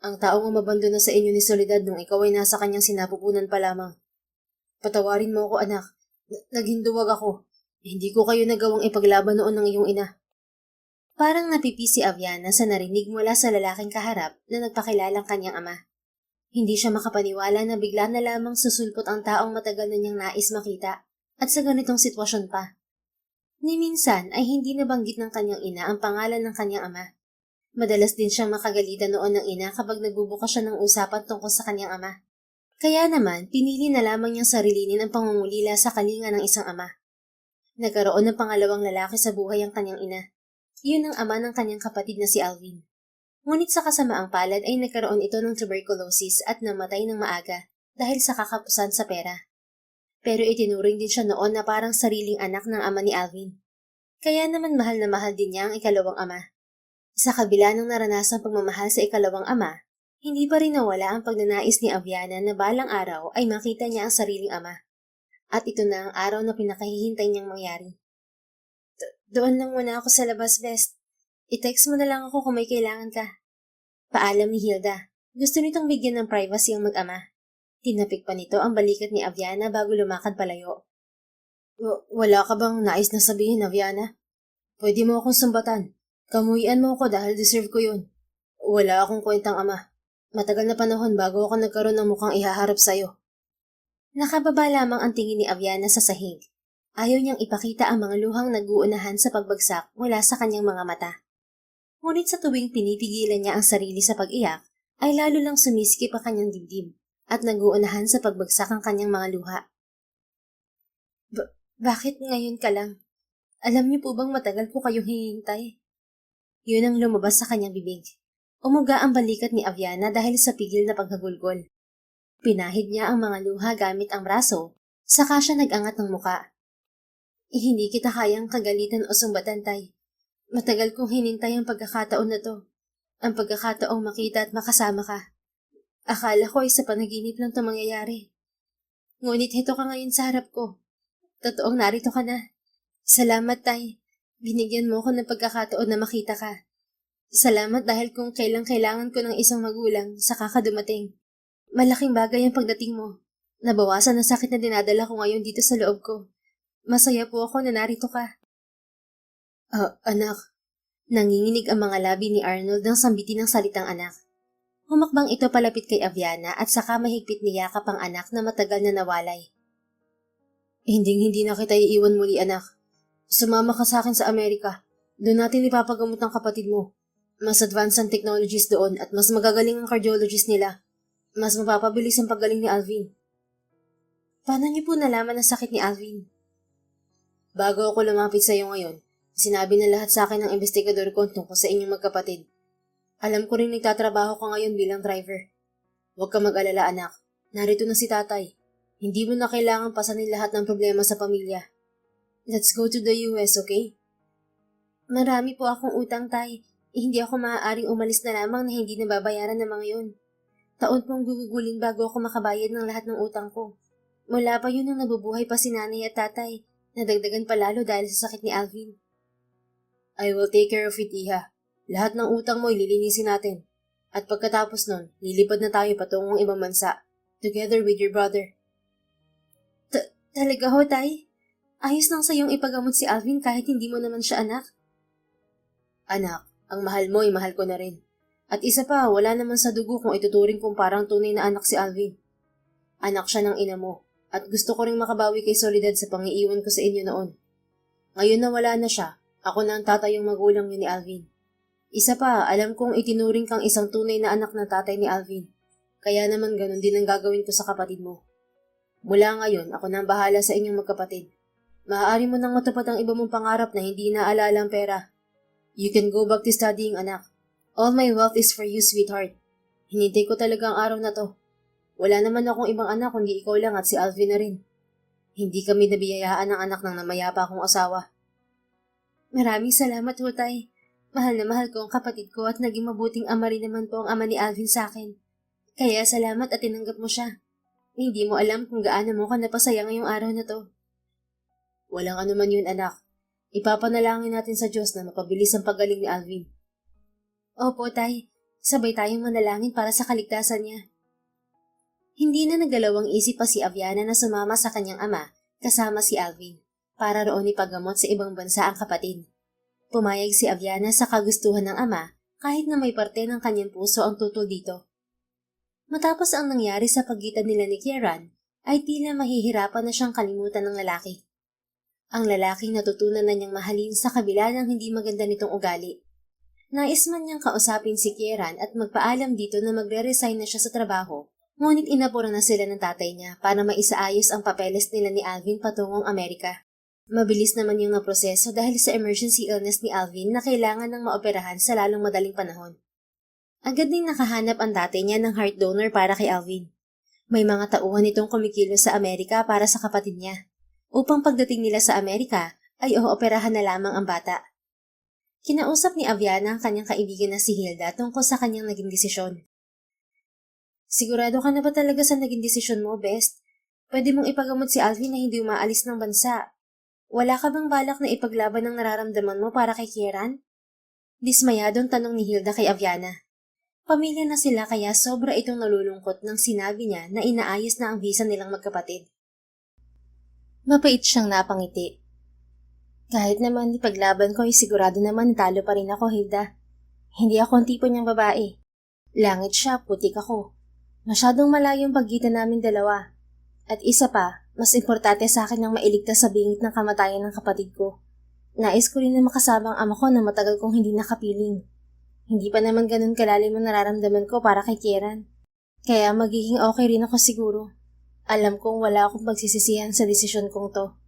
Ang taong umabandona sa inyo ni Soledad nung ikaw ay nasa kanyang sinapupunan pa lamang. Patawarin mo ako, anak. Naghinduwag ako. Hindi ko kayo nagawang ipaglaban noon ng iyong ina. Parang napipi si Aviana sa narinig mula sa lalaking kaharap na nagpakilalang kanyang ama. Hindi siya makapaniwala na bigla na lamang susulpot ang taong matagal na niyang nais makita at sa ganitong sitwasyon pa. Ni minsan ay hindi nabanggit ng kanyang ina ang pangalan ng kanyang ama. Madalas din siyang makagalitan noon ng ina kapag nagbubukas siya ng usapan tungkol sa kanyang ama. Kaya naman, pinili na lamang niyang sarilinin ang pangungulila sa kalinga ng isang ama. Nagkaroon ng pangalawang lalaki sa buhay ang kanyang ina. Iyon ang ama ng kanyang kapatid na si Alvin. Ngunit sa kasamaang palad ay nagkaroon ito ng tuberculosis at namatay ng maaga dahil sa kakapusan sa pera. Pero itinuring din siya noon na parang sariling anak ng ama ni Alvin. Kaya naman mahal na mahal din niya ang ikalawang ama. Sa kabila ng naranasang pagmamahal sa ikalawang ama, hindi pa rin nawala ang pagnanais ni Aviana na balang araw ay makita niya ang sariling ama. At ito na ang araw na pinakahihintay niyang mangyari. Doon lang muna ako sa labas, best. I-text mo na lang ako kung may kailangan ka. Paalam ni Hilda. Gusto nitong bigyan ng privacy ang mag-ama. Tinapik pa nito ang balikat ni Aviana bago lumakad palayo. Wala ka bang nais na sabihin, Aviana? Pwede mo akong sumbatan. Kamuhian mo ako dahil deserve ko yun. Wala akong kwentang ama. Matagal na panahon bago ako nagkaroon ng mukhang ihaharap sa'yo. Nakababa lamang ang tingin ni Aviana sa sahig. Ayaw niyang ipakita ang mga luhang nag-uunahan sa pagbagsak mula sa kanyang mga mata. Ngunit sa tuwing pinipigilan niya ang sarili sa pag-iyak, ay lalo lang sumisikip ang kanyang dibdib at nag-uunahan sa pagbagsak ang kanyang mga luha. Bakit ngayon ka lang? Alam niyo po bang matagal ko kayong hinihintay? Yun ang lumabas sa kanyang bibig. Umuga ang balikat ni Aviana dahil sa pigil na paghagulgol. Pinahid niya ang mga luha gamit ang braso, saka siya nag-angat ng muka. Hindi kita kayang kagalitan o sumbatan, Tay. Matagal kong hinintay ang pagkakataon na to. Ang pagkakataong makita at makasama ka. Akala ko ay sa panaginip lang ito mangyayari. Ngunit hito ka ngayon sa harap ko. Totoong narito ka na. Salamat, Tay. Binigyan mo ko ng pagkakataon na makita ka. Salamat dahil kung kailang kailangan ko ng isang magulang, saka ka dumating. Malaking bagay ang pagdating mo. Nabawasan ang sakit na dinadala ko ngayon dito sa loob ko. Masaya po ako na narito ka. Anak. Nanginginig ang mga labi ni Arnold nang sambitin ng salitang anak. Humakbang ito palapit kay Aviana at saka mahigpit niyakap ang anak na matagal na nawalay. Hindi na kita iiwan muli, anak. Sumama ka sa akin sa Amerika. Doon natin ipapagamot ang kapatid mo. Mas advanced ang technologies doon at mas magagaling ang cardiologist nila. Mas mapapabilis ang paggaling ni Alvin. Paano niyo po nalaman ang sakit ni Alvin? Bago ako lumapit sa iyo ngayon, sinabi na lahat sa akin ng investigador ko tungkol sa inyong magkapatid. Alam ko rin nagtatrabaho ka ngayon bilang driver. Huwag ka mag-alala, anak. Narito na si tatay. Hindi mo na kailangang pasanin lahat ng problema sa pamilya. Let's go to the US, okay? Marami po akong utang, Tay. Hindi ako maaaring umalis na lamang na hindi nababayaran ng mga yun. Taon pong gugugulin bago ako makabayad ng lahat ng utang ko. Mula pa yun nang nabubuhay pa si nanay at tatay. Nadagdagan pa lalo dahil sa sakit ni Alvin. I will take care of it, Iha. Lahat ng utang mo ililinisin natin. At pagkatapos nun, lilipad na tayo patungong ibang bansa. Together with your brother. Talaga ho, Tay? Ayos lang sa iyong ipagamot si Alvin kahit hindi mo naman siya anak? Anak, ang mahal mo ay mahal ko na rin. At isa pa, wala naman sa dugo kung ituturing kong parang tunay na anak si Alvin. Anak siya ng ina mo. At gusto ko ring makabawi kay Soledad sa pangiiwan ko sa inyo noon. Ngayon na wala na siya, ako na ang tatayong magulang niyo ni Alvin. Isa pa, alam kong itinuring kang isang tunay na anak na tatay ni Alvin. Kaya naman ganun din ang gagawin ko sa kapatid mo. Mula ngayon, ako na ang bahala sa inyong magkapatid. Maaari mo nang matupad ang iba mong pangarap na hindi naalala ang pera. You can go back to studying, anak. All my wealth is for you, sweetheart. Hinintay ko talaga ang araw na to. Wala naman akong ibang anak kundi ikaw lang at si Alvin na rin. Hindi kami nabiyayaan ng anak ng namayapa akong asawa. Maraming salamat ho, Tay. Mahal na mahal ko ang kapatid ko at naging mabuting ama rin naman po ang ama ni Alvin sa akin. Kaya salamat at tinanggap mo siya. Hindi mo alam kung gaano mo ka napasaya ngayong araw na to. Walang anuman yun, anak. Ipapanalangin natin sa Diyos na mapabilis ang paggaling ni Alvin. Opo, Tay. Sabay tayong manalangin para sa kaligtasan niya. Hindi na nagdalawang isip pa si Aviana na sumama sa kanyang ama kasama si Alvin para roon ipagamot sa ibang bansa ang kapatid. Pumayag si Aviana sa kagustuhan ng ama kahit na may parte ng kanyang puso ang tutol dito. Matapos ang nangyari sa pagitan nila ni Kieran, ay tila mahihirapan na siyang kalimutan ng lalaki. Ang lalaking natutunan na niyang mahalin sa kabila ng hindi maganda nitong ugali. Nais man niyang kausapin si Kieran at magpaalam dito na magre-resign na siya sa trabaho. Ngunit inapura na sila ng tatay niya para maisaayos ang papeles nila ni Alvin patungong Amerika. Mabilis naman yung naproseso dahil sa emergency illness ni Alvin na kailangan ng maoperahan sa lalong madaling panahon. Agad din nakahanap ang tatay niya ng heart donor para kay Alvin. May mga tauhan itong kumikilos sa Amerika para sa kapatid niya. Upang pagdating nila sa Amerika ay ooperahan na lamang ang bata. Kinausap ni Aviana ang kanyang kaibigan na si Hilda tungkol sa kanyang naging desisyon. Sigurado ka na ba talaga sa naging desisyon mo, Best? Pwede mong ipagamot si Alvin na hindi umaalis ng bansa. Wala ka bang balak na ipaglaban ng nararamdaman mo para kay Kieran? Dismayadong tanong ni Hilda kay Aviana. Pamilya na sila kaya sobra itong nalulungkot nang sinabi niya na inaayos na ang visa nilang magkapatid. Mapait siyang napangiti. Kahit naman ipaglaban ko ay sigurado naman talo pa rin ako, Hilda. Hindi ako ang tipo niyang babae. Langit siya, putik ako. Masyadong malayong pagitan namin dalawa. At isa pa, mas importante sa akin ang mailigtas sa bingit ng kamatayan ng kapatid ko. Nais ko rin na makasama ang ama ko na matagal kong hindi nakapiling. Hindi pa naman ganun kalalim ang nararamdaman ko para kay Kieran. Kaya magiging okay rin ako siguro. Alam kong wala akong pagsisisihan sa desisyon kong to.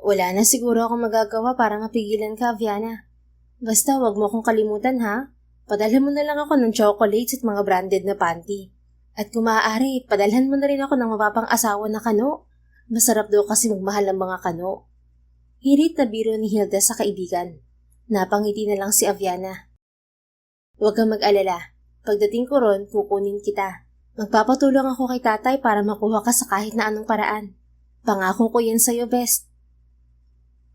Wala na siguro akong magagawa para mapigilan ka, Aviana. Basta wag mo akong kalimutan, ha? Padalhan mo na lang ako ng chocolates at mga branded na panty. At kung maaari, padalhan mo na rin ako ng mapapang asawa na kano. Masarap daw kasi magmahal ng mga kano. Hirit na biro ni Hilda sa kaibigan. Napangiti na lang si Aviana. Huwag kang mag-alala. Pagdating ko ron, kukunin kita. Magpapatulong ako kay tatay para makuha ka sa kahit na anong paraan. Pangako ko yan sa'yo, best.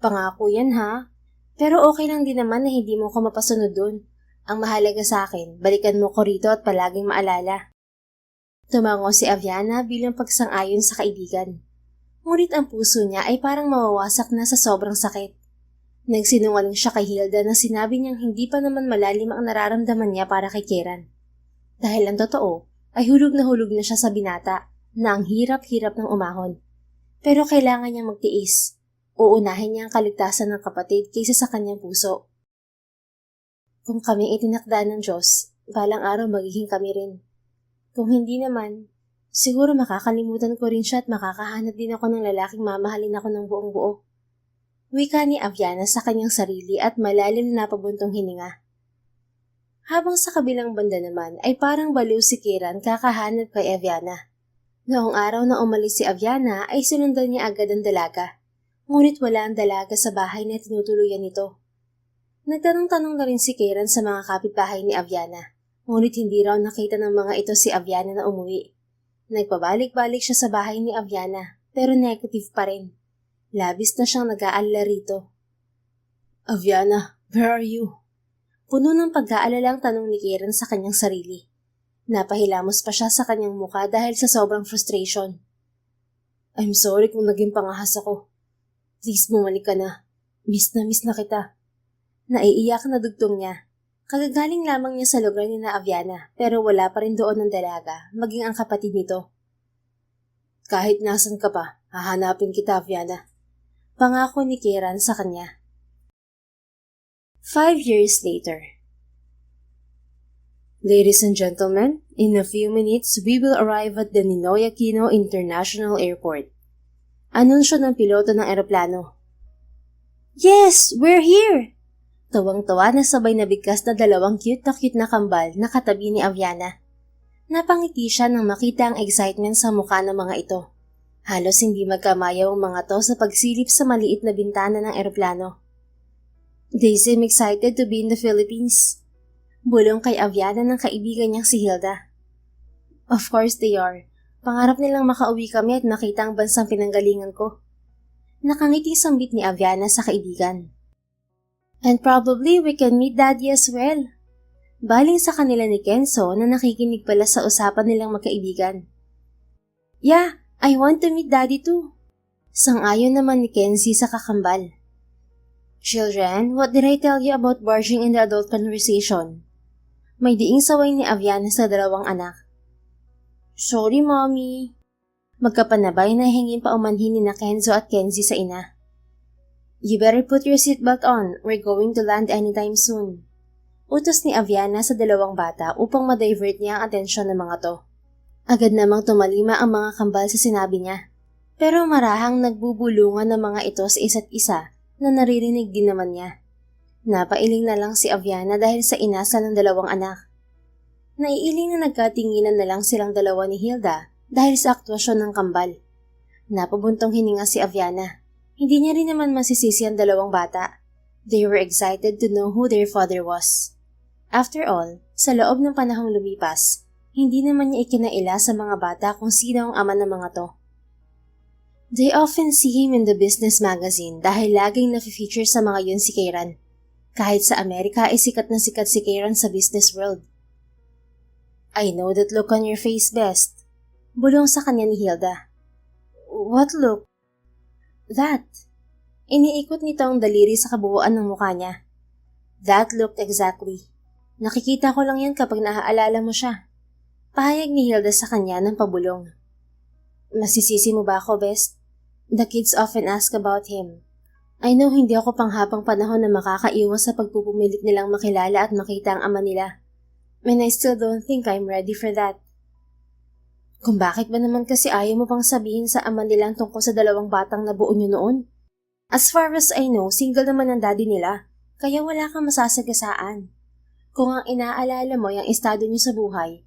Pangako yan, ha? Pero okay lang din naman na hindi mo ko mapasunod dun. Ang mahalaga sa akin, balikan mo ko rito at palaging maalala. Tumango si Aviana bilang pagsang-ayon sa kaibigan. Ngunit ang puso niya ay parang mawawasak na sa sobrang sakit. Nagsinungaling siya kay Hilda na sinabi niyang hindi pa naman malalim ang nararamdaman niya para kay Kieran. Dahil ang totoo, ay hulog na siya sa binata na ang hirap-hirap ng umahon. Pero kailangan niyang magtiis. Uunahin niya ang kaligtasan ng kapatid kaysa sa kanyang puso. Kung kaming itinakda ng Diyos, balang araw magiging kami rin. Kung hindi naman, siguro makakalimutan ko rin siya at makakahanap din ako ng lalaking mamahalin ako ng buong buo. Wika ni Aviana sa kanyang sarili at malalim na napabuntong hininga. Habang sa kabilang banda naman ay parang baliw si Kieran kakahanap kay Aviana. Noong araw na umalis si Aviana ay sinundan niya agad ang dalaga. Ngunit wala ang dalaga sa bahay na tinutuluyan nito. Nagtanong-tanong na rin si Kieran sa mga kapitbahay ni Aviana. Ngunit hindi raw nakita ng mga ito si Aviana na umuwi. Nagpabalik-balik siya sa bahay ni Aviana pero negative pa rin. Labis na siyang nag-aalala rito. Aviana, where are you? Puno ng pag-aalala ang tanong ni Kieran sa kanyang sarili. Napahilamos pa siya sa kanyang mukha dahil sa sobrang frustration. I'm sorry kung naging pangahas ako. Please bumalik ka na. Miss na kita. Naiiyak na dugtong niya. Kagagaling lamang niya sa lugar ni na Aviana pero wala pa rin doon ang dalaga, maging ang kapatid nito. Kahit nasan ka pa, hahanapin kita, Aviana. Pangako ni Kieran sa kanya. 5 years later. Ladies and gentlemen, in a few minutes we will arrive at the Ninoy Aquino International Airport. Anunsyo ng piloto ng eroplano. Yes, we're here! Tawang-tawa na sabay na bigkas na dalawang cute na kambal na katabi ni Aviana. Napangiti siya nang makita ang excitement sa mukha ng mga ito. Halos hindi magkamayaw ang mga to sa pagsilip sa maliit na bintana ng eroplano. They seem excited to be in the Philippines. Bulong kay Aviana ng kaibigan niyang si Hilda. Of course they are. Pangarap nilang makauwi kami at makita ang bansang pinanggalingan ko. Nakangiti sambit ni Aviana sa kaibigan. And probably we can meet Daddy as well. Baling sa kanila ni Kenzo na nakikinig pala sa usapan nilang magkaibigan. Yeah, I want to meet Daddy too. Sang-ayon naman ni Kenzie sa kakambal. Children, what did I tell you about barging in the adult conversation? May diing saway ni Aviana sa dalawang anak. Sorry, Mommy. Magkapanabay na hingin pa umanhin ni na Kenzo at Kenzie sa ina. You better put your seatbelt on. We're going to land anytime soon. Utos ni Aviana sa dalawang bata upang ma-divert niya ang atensyon ng mga to. Agad namang tumalima ang mga kambal sa sinabi niya. Pero marahang nagbubulungan ng mga ito sa isa't isa na naririnig din naman niya. Napailing na lang si Aviana dahil sa inasal ng dalawang anak. Naiiling na nagkatinginan na lang silang dalawa ni Hilda dahil sa aktwasyon ng kambal. Napabuntong hininga si Aviana. Hindi niya rin naman masisisi ang dalawang bata. They were excited to know who their father was. After all, sa loob ng panahong lumipas, hindi naman niya ikinaila sa mga bata kung sino ang ama ng mga to. They often see him in the business magazine dahil laging nafe-feature sa mga yun si Kieran. Kahit sa Amerika ay sikat na sikat si Kieran sa business world. I know that look on your face best. Bulong sa kanya ni Hilda. What look? That. Iniikot nito ang daliri sa kabuuan ng mukha niya. That looked exactly. Nakikita ko lang yan kapag naaalala mo siya. Pahayag ni Hilda sa kanya ng pabulong. Masisisi mo ba ako, best? The kids often ask about him. I know hindi ako panghabang panahon na makakaiwas sa pagpupumilit nilang makilala at makita ang ama nila. And I still don't think I'm ready for that. Kung bakit ba naman kasi ayaw mo pang sabihin sa ama nilang tungkol sa dalawang batang nabuo niyo noon? As far as I know, single naman ang daddy nila, kaya wala kang masasagasaan. Kung ang inaalala mo yung estado niyo sa buhay,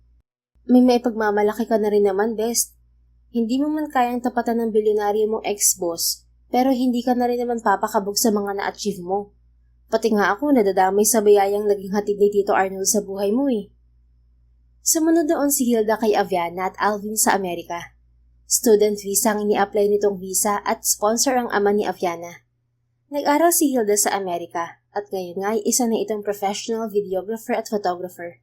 may pagmamalaki ka na rin naman, best. Hindi mo man kayang tapatan ng bilyonaryo mong ex-boss, pero hindi ka na rin naman papakabog sa mga na-achieve mo. Pati nga ako nadadamay sa bayayang naging hatid ni Tito Arnold sa buhay mo eh. Sumunod doon si Hilda kay Aviana at Alvin sa Amerika. Student visa ang ini-apply nitong visa at sponsor ang ama ni Aviana. Nag-aral si Hilda sa Amerika at ngayon nga ay isa na itong professional videographer at photographer.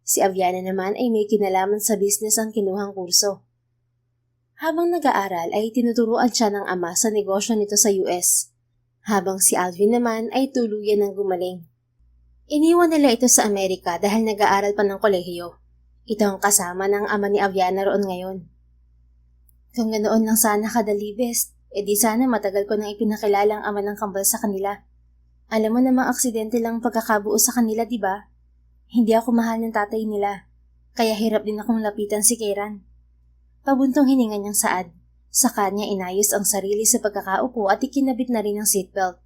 Si Aviana naman ay may kinalaman sa business ang kinuhang kurso. Habang nag-aaral ay tinuturuan siya ng ama sa negosyo nito sa US, habang si Alvin naman ay tuluyan ng gumaling. Iniwan nila ito sa Amerika dahil nag-aaral pa ng kolehiyo. Ito ang kasama ng ama ni Aviana roon ngayon. Kung ganoon lang sana kadali, best, edi sana matagal ko nang ipinakilala ang ama ng kambal sa kanila. Alam mo namang aksidente lang pagkakabuo sa kanila, di ba? Hindi ako mahal ng tatay nila, kaya hirap din akong lapitan si Kieran. Pabuntong hininga niyang saad. Sa kanya inayos ang sarili sa pagkakaupo at ikinabit na rin ang seatbelt.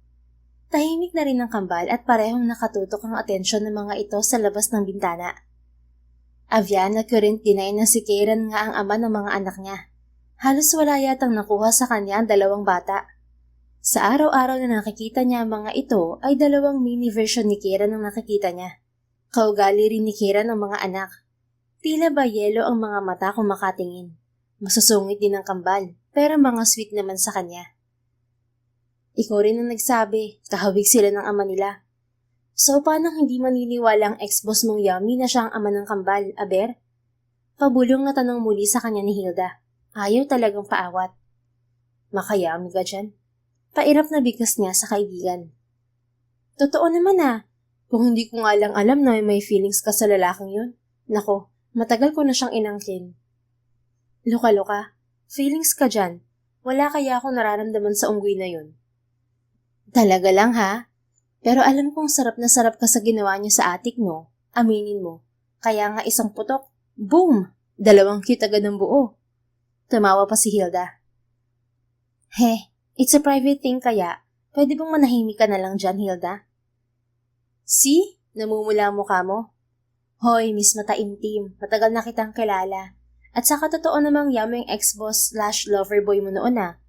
Tahimik na rin ang kambal at parehong nakatutok ang atensyon ng mga ito sa labas ng bintana. Aviana couldn't deny na si Kieran nga ang ama ng mga anak niya. Halos wala yatang nakuha sa kanya ang dalawang bata. Sa araw-araw na nakikita niya ang mga ito ay dalawang mini version ni Kieran ang nakikita niya. Kaugali rin ni Kieran ang mga anak. Tila ba yelo ang mga mata kung makatingin. Masusungit din ang kambal, pero mga sweet naman sa kanya. Ikaw rin ang nagsabi, kahawig sila ng ama nila. So paano hindi maniniwala ang ex-boss mong Yummy na siya ang ama ng kambal, aber? Pabulong na tanong muli sa kanya ni Hilda. Ayaw talagang paawat. Makayami ka dyan? Pairap na bigkas niya sa kaibigan. Totoo naman ah. Kung hindi ko nga lang alam na may feelings ka sa lalaking yun. Nako, matagal ko na siyang inangkin. Luka-luka, feelings ka dyan. Wala kaya akong nararamdaman sa unggoy na yun. Talaga lang ha? Pero alam kong sarap na sarap ka sa ginawa niyo sa atik no? Aminin mo. Kaya nga isang putok, boom! 2 cute agad ng buo. Tumawa pa si Hilda. It's a private thing kaya. Pwede bang manahimik ka na lang dyan, Hilda? See? Namumula ang mukha mo. Hoy, Miss Mataimtim, matagal na kitang kilala. At saka totoo namang Yummy ang ex-boss/loverboy mo noon ah.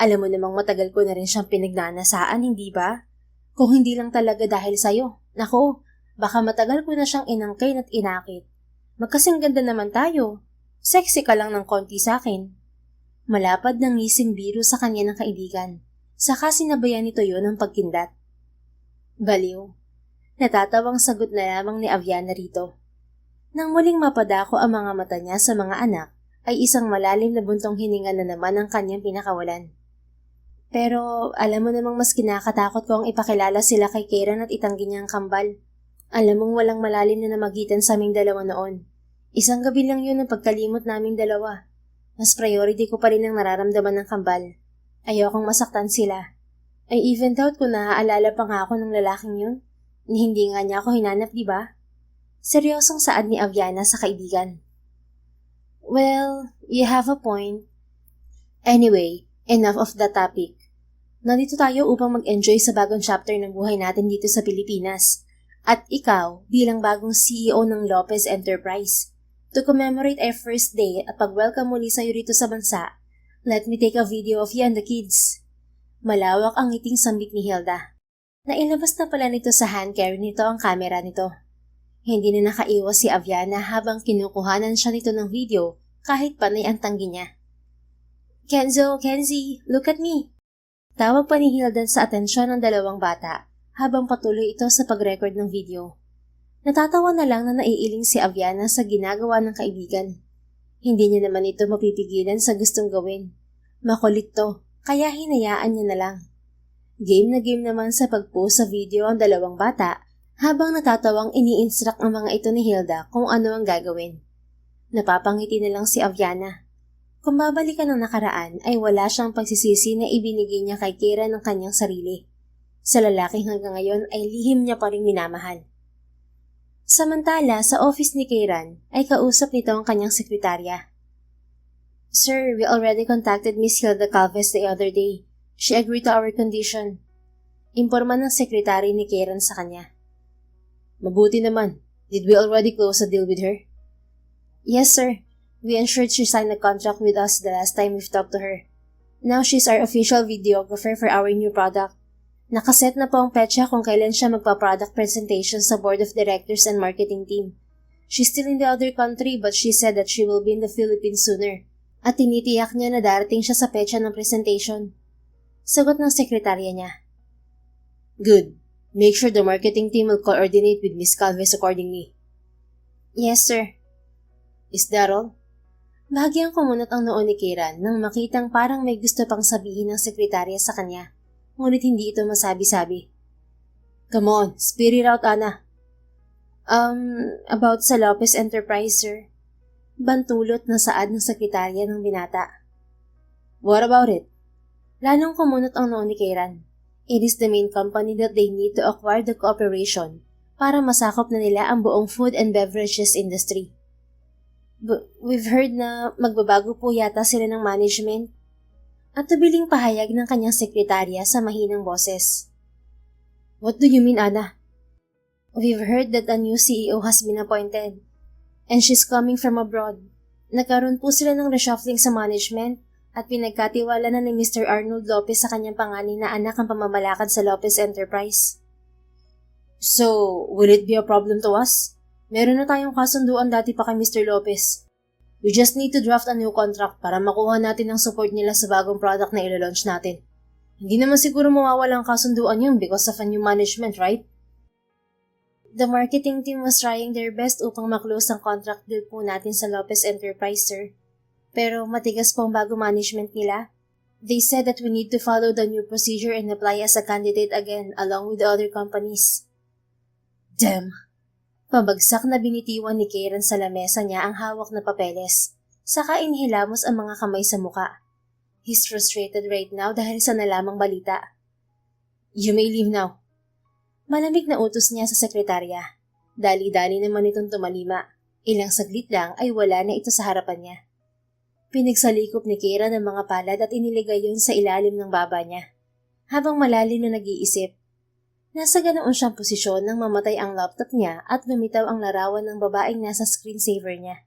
Alam mo namang matagal ko na rin siyang pinagnanasaan, hindi ba? Kung hindi lang talaga dahil sa'yo. Nako, baka matagal ko na siyang inangkin at inakit. Magkasing ganda naman tayo. Sexy ka lang ng konti sa akin. Malapad ng ngising biro sa kanya ng kaibigan. Saka sinabayan nito yon ng pagkindat. Baliw. Natatawang sagot na lamang ni Aviana rito. Nang muling mapadako ang mga mata niya sa mga anak, ay isang malalim na buntong hininga na naman ang kanyang pinakawalan. Pero alam mo namang mas kinakatakot ko ang ipakilala sila kay Kieran at itanggi niya ang kambal. Alam mong walang malalim na namagitan sa aming dalawa noon. Isang gabi lang yun ang pagkalimot naming dalawa. Mas priority ko pa rin ang nararamdaman ng kambal. Ayokong masaktan sila. I even doubt kung naaalala pa nga ako ng lalaking yun. Hindi nga niya ako hinanap, di ba? Seryosong saad ni Aviana sa kaibigan. Well, you have a point. Anyway, enough of the topic. Nandito tayo upang mag-enjoy sa bagong chapter ng buhay natin dito sa Pilipinas. At ikaw, bilang bagong CEO ng Lopez Enterprise. To commemorate our first day at pag-welcome muli sa'yo rito sa bansa, let me take a video of you and the kids. Malawak ang ngiting sambit ni Hilda. Nailabas na pala nito sa hand carry nito ang camera nito. Hindi na nakaiwas si Aviana habang kinukuhanan siya nito ng video kahit panay ang tanggi niya. Kenzie, look at me! Tawag pa ni Hilda sa atensyon ng dalawang bata habang patuloy ito sa pag-record ng video. Natatawa na lang na naiiling si Aviana sa ginagawa ng kaibigan. Hindi niya naman ito mapipigilan sa gustong gawin. Makulit to, kaya hinayaan niya na lang. Game na game naman sa pag-post sa video ang dalawang bata habang natatawang ini-instruct ang mga ito ni Hilda kung ano ang gagawin. Napapangiti na lang si Aviana. Kung babalikan ng nakaraan ay wala siyang pagsisisi na ibinigay niya kay Kira ng kanyang sarili. Sa lalaking hanggang ngayon ay lihim niya pa rin minamahal. Samantala, sa office ni Kieran ay kausap nito ang kanyang sekretarya. Sir, we already contacted Miss Hilda Calves the other day. She agreed to our condition. Imporma ng sekretary ni Kieran sa kanya. Mabuti naman. Did we already close a deal with her? Yes, sir. We ensured she signed a contract with us the last time we've talked to her. Now she's our official videographer for our new product. Nakaset na po ang petsa kung kailan siya magpa-product presentation sa board of directors and marketing team. She's still in the other country but she said that she will be in the Philippines sooner. At tinitiyak niya na darating siya sa petsa ng presentation. Sagot ng sekretarya niya. Good. Make sure the marketing team will coordinate with Miss Calves accordingly. Yes, sir. Is that all? Bahagyang kumunot ang noo ni Kieran nang makitang parang may gusto pang sabihin ng sekretarya sa kanya. Ngunit hindi ito masabi-sabi. Come on, spit it out, Ana. About sa Lopez Enterprise, sir. Bantulot na saad ng sekretarya ng binata. What about it? Lalong kumunot ang noo ni Kieran. It is the main company that they need to acquire the cooperation para masakop na nila ang buong food and beverages industry. We've heard na magbabago po yata sila ng management. At tubiling pahayag ng kanyang sekretarya sa mahinang boses. What do you mean, Ana? We've heard that a new CEO has been appointed. And she's coming from abroad. Nagkaroon po sila ng reshuffling sa management at pinagkatiwala na ni Mr. Arnold Lopez sa kanyang panganay na anak ang pamamalakad sa Lopez Enterprise. So, will it be a problem to us? Meron na tayong kasunduan dati pa kay Mr. Lopez. We just need to draft a new contract para makuha natin ang support nila sa bagong product na ilo-launch natin. Hindi naman siguro mawawala ang kasunduan yun because of a new management, right? The marketing team was trying their best upang maklose ang contract deal po natin sa Lopez Enterprise, sir. Pero matigas po ang bagong management nila. They said that we need to follow the new procedure and apply as a candidate again along with the other companies. Damn! Pabagsak na binitiwan ni Kieran sa lamesa niya ang hawak na papeles. Saka inhilamos ang mga kamay sa muka. He's frustrated right now dahil sa nalamang balita. You may leave now. Malamig na utos niya sa sekretarya. Dali-dali naman itong tumalima. Ilang saglit lang ay wala na ito sa harapan niya. Pinagsalikop ni Kieran ang mga palad at iniligay yun sa ilalim ng baba niya. Habang malalim na nag-iisip, nasa ganoon siyang posisyon nang mamatay ang laptop niya at lumitaw ang larawan ng babaeng nasa screensaver niya.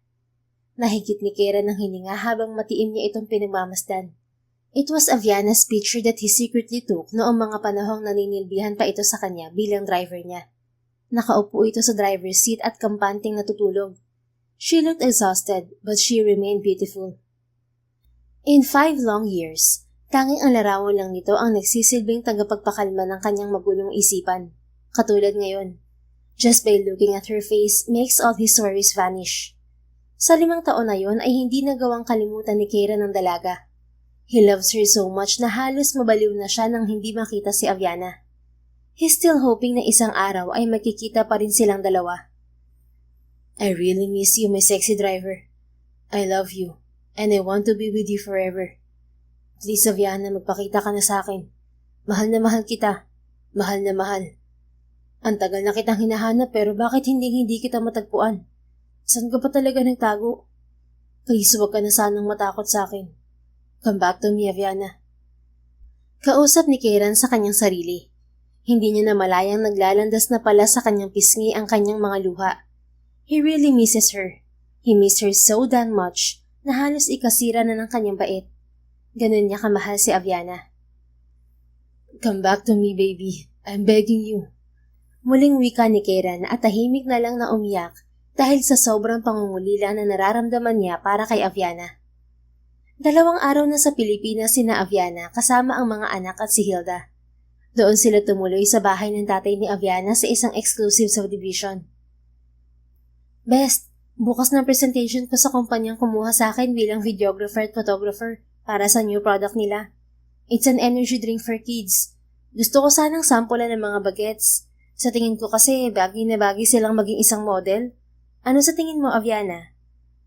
Nahigit ni Kieran ng hininga habang matiim niya itong pinagmamasdan. It was Aviana's picture that he secretly took noong mga panahong naninilbihan pa ito sa kanya bilang driver niya. Nakaupo ito sa driver's seat at kampanting natutulog. She looked exhausted but she remained beautiful. In 5 long years, tanging ang larawan lang nito ang nagsisilbing tagapagpakalma ng kanyang magulong isipan. Katulad ngayon, just by looking at her face makes all his worries vanish. Sa 5 taon na yon ay hindi nagawang kalimutan ni Kieran ang dalaga. He loves her so much na halos mabaliw na siya nang hindi makita si Aviana. He's still hoping na isang araw ay magkikita pa rin silang dalawa. I really miss you, my sexy driver. I love you, and I want to be with you forever. Please, Aviana, magpakita ka na sa akin. Mahal na mahal kita. Mahal na mahal. Ang tagal na kitang hinahanap pero bakit hindi kita matagpuan? Saan ka pa talaga nagtago? Please, huwag ka na sanang matakot sa akin. Come back to me, Aviana. Kausap ni Kieran sa kanyang sarili. Hindi niya namalayang naglalandas na pala sa kanyang pisngi ang kanyang mga luha. He really misses her. He missed her so damn much na halos ikasira na ng kanyang bait. Ganun niya kamahal si Aviana. Come back to me, baby. I'm begging you. Muling wika ni Kieran at tahimik na lang na umiyak dahil sa sobrang pangungulila na nararamdaman niya para kay Aviana. 2 araw na sa Pilipinas sina Aviana kasama ang mga anak at si Hilda. Doon sila tumuloy sa bahay ng tatay ni Aviana sa isang exclusive subdivision. Best, bukas ng presentation ko sa kumpanyang kumuha sa akin bilang videographer at photographer para sa new product nila. It's an energy drink for kids. Gusto ko sanang sampulan ng mga bagets. Sa tingin ko kasi bagay na bagay silang maging isang model. Ano sa tingin mo, Aviana?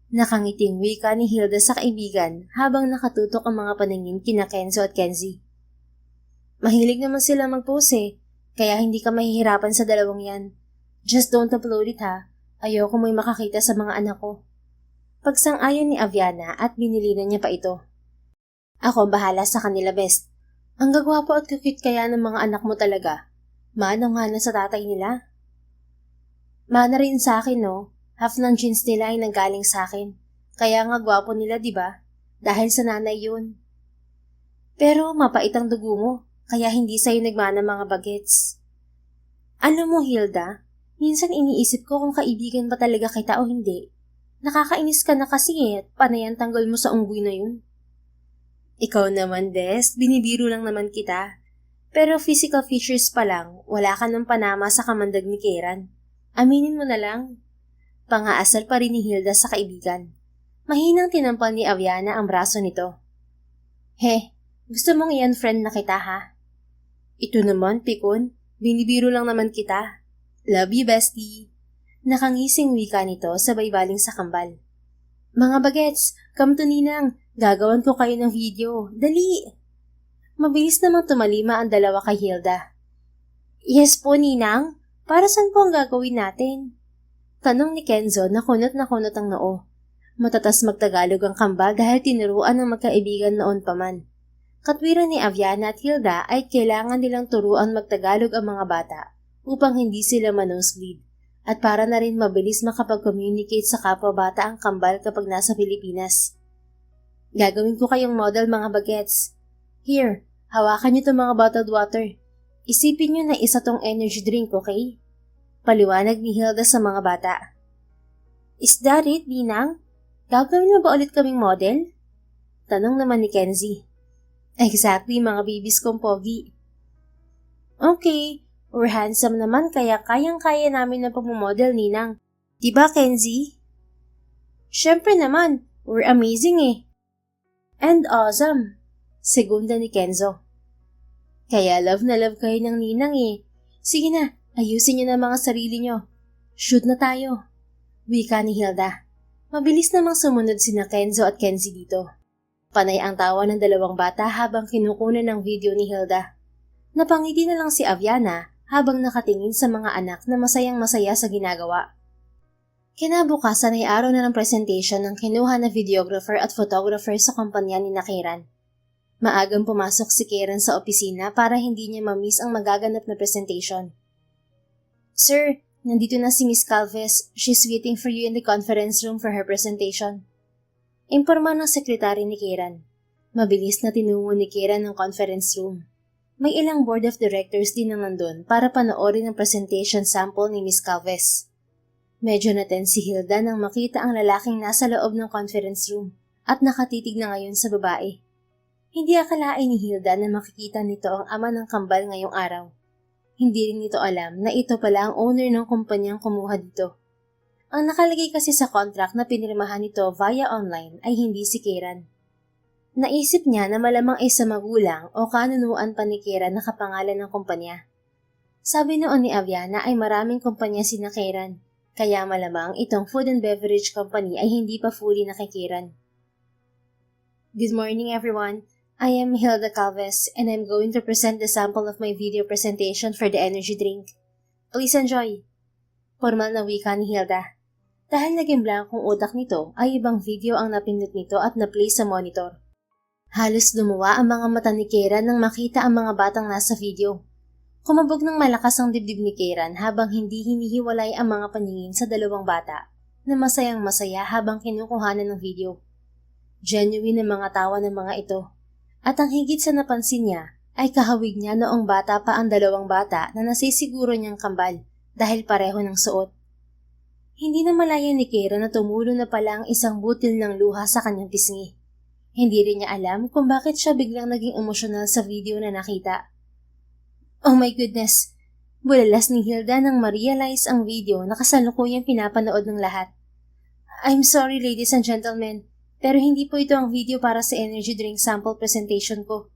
Nakangiting wika ni Hilda sa kaibigan habang nakatutok ang mga paningin kina Kenzo at Kenzie. Mahilig naman sila mag-pose kaya hindi ka mahihirapan sa dalawang yan. Just don't upload it ha. Ayoko mo'y makakita sa mga anak ko. Pagsang-ayon ni Aviana at binilinan niya pa ito. Ako bahala sa kanila best. Ang gagwapo at cute kaya ng mga anak mo talaga. Mano nga na sa tatay nila. Mana rin sa akin no. Half ng jeans nila ay nanggaling sa akin. Kaya nga gwapo nila, di ba? Dahil sa nanay yun. Pero mapait ang dugo mo, kaya hindi sa'yo nagmana mga bagets. Alam mo, Hilda, minsan iniisip ko kung kaibigan ba talaga kita o hindi. Nakakainis ka na kasi at panay ang tanggol mo sa unggoy na yun. Ikaw naman, Des, binibiro lang naman kita. Pero physical features pa lang, wala ka ng panama sa kamandag ni Kieran. Aminin mo na lang. Pangaasar pa rin ni Hilda sa kaibigan. Mahinang tinampal ni Aviana ang braso nito. He, gusto mong i-unfriend na kita ha? Ito naman, Pikon. Binibiro lang naman kita. Love you, bestie. Nakangising wika nito sabay baling sa kambal. Mga bagets, come to Ninang. Gagawan ko kayo ng video. Dali! Mabilis namang tumalima ang dalawa kay Hilda. Yes po, Ninang. Para saan po ang gagawin natin? Tanong ni Kenzo na kunot ang noo. Matatas magtagalog ang kambal dahil tinuruan ng magkaibigan noon pa man. Katwiran ni Aviana at Hilda ay kailangan nilang turuan magtagalog ang mga bata upang hindi sila ma-nosebleed at para na rin mabilis makapag-communicate sa kapwa bata ang kambal kapag nasa Pilipinas. Gagawin ko kayong model mga bagets. Here, hawakan niyo itong mga bottled water. Isipin niyo na isa tong energy drink, okay? Paliwanag ni Hilda sa mga bata. Is that it, Ninang? Gagawin mo ba ulit kaming model? Tanong naman ni Kenzie. Exactly, mga babies kong pogi. Okay, we're handsome naman kaya kayang-kaya namin na pagmamodel, Ninang. Diba, Kenzie? Syempre naman, we're amazing eh. And awesome, segunda ni Kenzo. Kaya love na love kayo ng Ninang eh. Sige na. Ayusin niyo na mga sarili niyo. Shoot na tayo. Wika ni Hilda. Mabilis namang sumunod sina Kenzo at Kenzie dito. Panay ang tawa ng dalawang bata habang kinukunan ng video ni Hilda. Napangiti na lang si Aviana habang nakatingin sa mga anak na masayang-masaya sa ginagawa. Kinabukasan ay araw na ng presentation ng kinuha na videographer at photographer sa kumpanya ni Kieran. Maagang pumasok si Kieran sa opisina para hindi niya ma-miss ang magaganap na presentation. Sir, nandito na si Miss Calves. She's waiting for you in the conference room for her presentation. Imporma ng sekretary ni Kieran. Mabilis na tinungo ni Kieran ng conference room. May ilang board of directors din na nandun para panoorin ang presentation sample ni Miss Calves. Medyo natense si Hilda nang makita ang lalaking nasa loob ng conference room at nakatitig na ngayon sa babae. Hindi akalain ni Hilda na makikita nito ang ama ng kambal ngayong araw. Hindi rin nito alam na ito pala ang owner ng kumpanyang kumuha dito. Ang nakalagay kasi sa contract na pinirmahan nito via online ay hindi si Kieran. Naisip niya na malamang ay sa magulang o kanunuan pa ni Kieran na kapangalan ng kumpanya. Sabi noon ni Aviana ay maraming kumpanya si Kieran, kaya malamang itong food and beverage company ay hindi pa fully na kay Kieran. Good morning everyone. I am Hilda Calves and I'm going to present the sample of my video presentation for the energy drink. Please enjoy! Formal na wika ni Hilda. Dahil naging blankong utak nito ay ibang video ang napindot nito at na-play sa monitor. Halos lumuwa ang mga mata ni Kieran nang makita ang mga batang nasa video. Kumabog ng malakas ang dibdib ni Kieran habang hindi hinihiwalay ang mga paningin sa dalawang bata na masayang masaya habang kinukuhanan ng video. Genuine ang mga tawa ng mga ito. At ang higit sa napansin niya ay kahawig niya noong bata pa ang dalawang bata na nasisiguro niyang kambal dahil pareho ng suot. Hindi na malaya ni Kieran na tumulo na pala ang isang butil ng luha sa kanyang pisngi. Hindi rin niya alam kung bakit siya biglang naging emosyonal sa video na nakita. Oh my goodness! Bulalas ni Hilda nang ma-realize ang video na kasalukuyang pinapanood ng lahat. I'm sorry ladies and gentlemen. Pero hindi po ito ang video para sa energy drink sample presentation ko.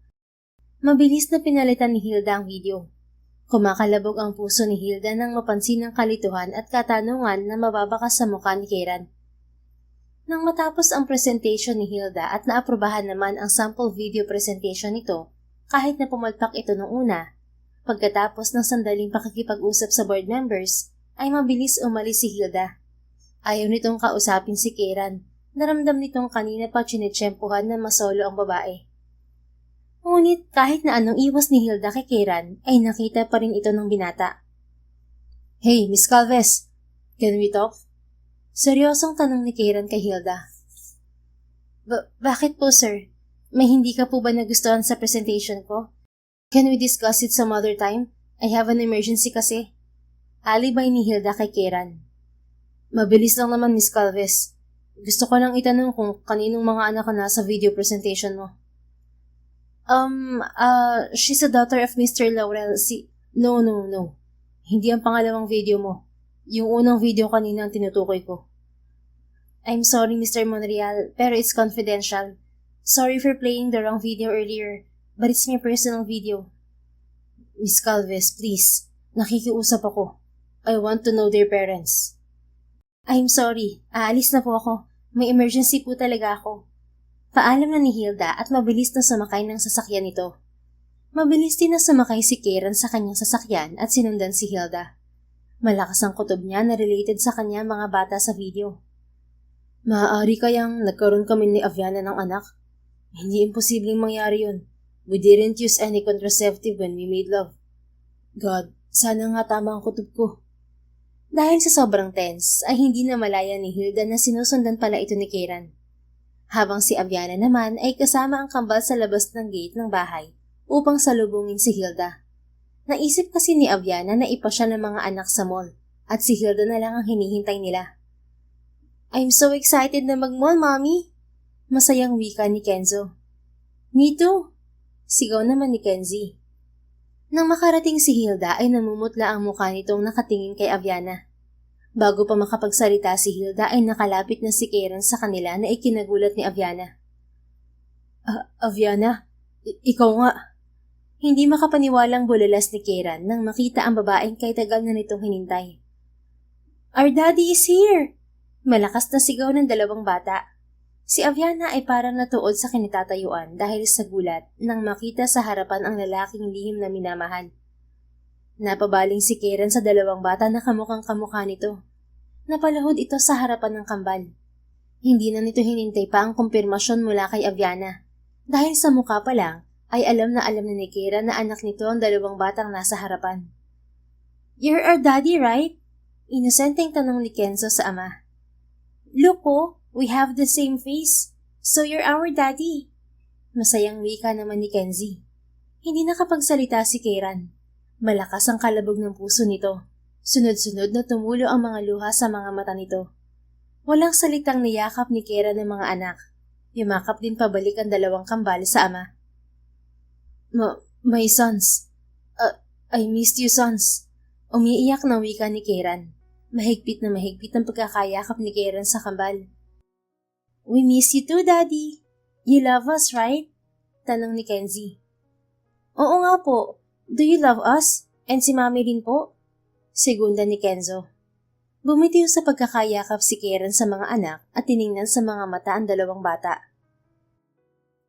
Mabilis na pinalitan ni Hilda ang video. Kumakalabog ang puso ni Hilda nang mapansin ang kalituhan at katanungan na mababakas sa mukha ni Kieran. Nang matapos ang presentation ni Hilda at naaprubahan naman ang sample video presentation nito, kahit na pumalpak ito nung una, pagkatapos ng sandaling pakikipag-usap sa board members, ay mabilis umalis si Hilda. Ayaw nitong kausapin si Kieran. Naramdam nitong kanina pa tsinitsyempohan na masolo ang babae. Ngunit kahit na anong iwas ni Hilda kay Kieran, ay nakita pa rin ito ng binata. Hey, Miss Calves, can we talk? Seryosong tanong ni Kieran kay Hilda. Bakit po, sir? May hindi ka po ba nagustuhan sa presentation ko? Can we discuss it some other time? I have an emergency kasi. Alibay ni Hilda kay Kieran. Mabilis lang naman, Miss Calves. Gusto ko lang itanong kung kaninong mga anak ka nasa video presentation mo. She's a daughter of Mr. Laurel. No. Hindi ang pangalawang video mo. Yung unang video kanina ang tinutukoy ko. I'm sorry, Mr. Monreal, pero it's confidential. Sorry for playing the wrong video earlier, but it's my personal video. Miss Calves, please. Nakikiusap ako. I want to know their parents. I'm sorry. Aalis na po ako. May emergency po talaga ako. Paalam na ni Hilda at mabilis na sumakay ng sasakyan nito. Mabilis din na sumakay si Kieran sa kanyang sasakyan at sinundan si Hilda. Malakas ang kutob niya na related sa kanya mga bata sa video. Maaari kayang nagkaroon kami ni Aviana ng anak? Hindi imposibleng mangyari yun. We didn't use any contraceptive when we made love. God, sana nga tama ang kutob ko. Dahil sa sobrang tense, ay hindi na malaya ni Hilda na sinusundan pala ito ni Kieran. Habang si Aviana naman ay kasama ang kambal sa labas ng gate ng bahay upang salubungin si Hilda. Naisip kasi ni Aviana na ipasya ng mga anak sa mall at si Hilda na lang ang hinihintay nila. I'm so excited na mag-mall, Mommy! Masayang wika ni Kenzo. Me too! Sigaw naman ni Kenzie. Nang makarating si Hilda ay namumutla ang mukha nitong nakatingin kay Aviana. Bago pa makapagsalita si Hilda ay nakalapit na si Kieran sa kanila na ikinagulat ni Aviana. Aviana? Ikaw nga. Hindi makapaniwalang bulalas ni Kieran nang makita ang babaeng kay tagal na nitong hinintay. Our daddy is here! Malakas na sigaw ng dalawang bata. Si Aviana ay parang natuod sa kinitatayuan dahil sa gulat nang makita sa harapan ang lalaking lihim na minamahal. Napabaling si Kieran sa dalawang bata na kamukhang kamukha nito. Napalahod ito sa harapan ng kambal. Hindi na nito hinintay pa ang kumpirmasyon mula kay Aviana. Dahil sa mukha pa lang, ay alam na ni Kieran na anak nito ang dalawang batang nasa harapan. You're our daddy, right? Inosenteng tanong ni Kenzo sa ama. Look po, we have the same face. So you're our daddy. Masayang wika naman ni Kenzie. Hindi nakapagsalita si Kieran. Malakas ang kalabog ng puso nito. Sunod-sunod na tumulo ang mga luha sa mga mata nito. Walang salitang niyakap ni Kieran ng mga anak. Yumakap din pabalik ang dalawang kambal sa ama. My sons. I missed you, sons. Umiiyak na wika ni Kieran. Mahigpit na mahigpit ang pagkakayakap ni Kieran sa kambal. We miss you too, Daddy. You love us, right? Tanong ni Kenzie. Oo nga po. Do you love us? And si Mami rin po? Segunda ni Kenzo. Bumitiw sa pagkakayakap si Kieran sa mga anak at tiningnan sa mga mata ang dalawang bata.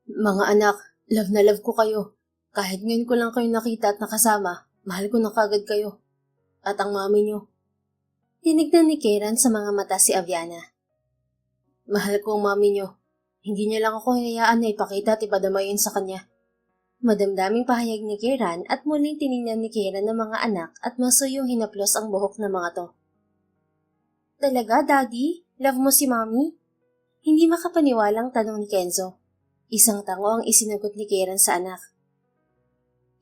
Mga anak, love na love ko kayo. Kahit ngayon ko lang kayo nakita at nakasama, mahal ko na kagad kayo. At ang mami nyo. Tinignan ni Kieran sa mga mata si Aviana. Mahal ko ang mami nyo. Hindi niya lang ako hinayaan na ipakita at ipadamayin sa kanya. Madamdaming pahayag ni Kieran at muling tinignan ni Kieran ng mga anak at masuyong hinaplos ang buhok ng mga to. Talaga, Daddy? Love mo si Mami? Hindi makapaniwalang tanong ni Kenzo. Isang tango ang isinagot ni Kieran sa anak.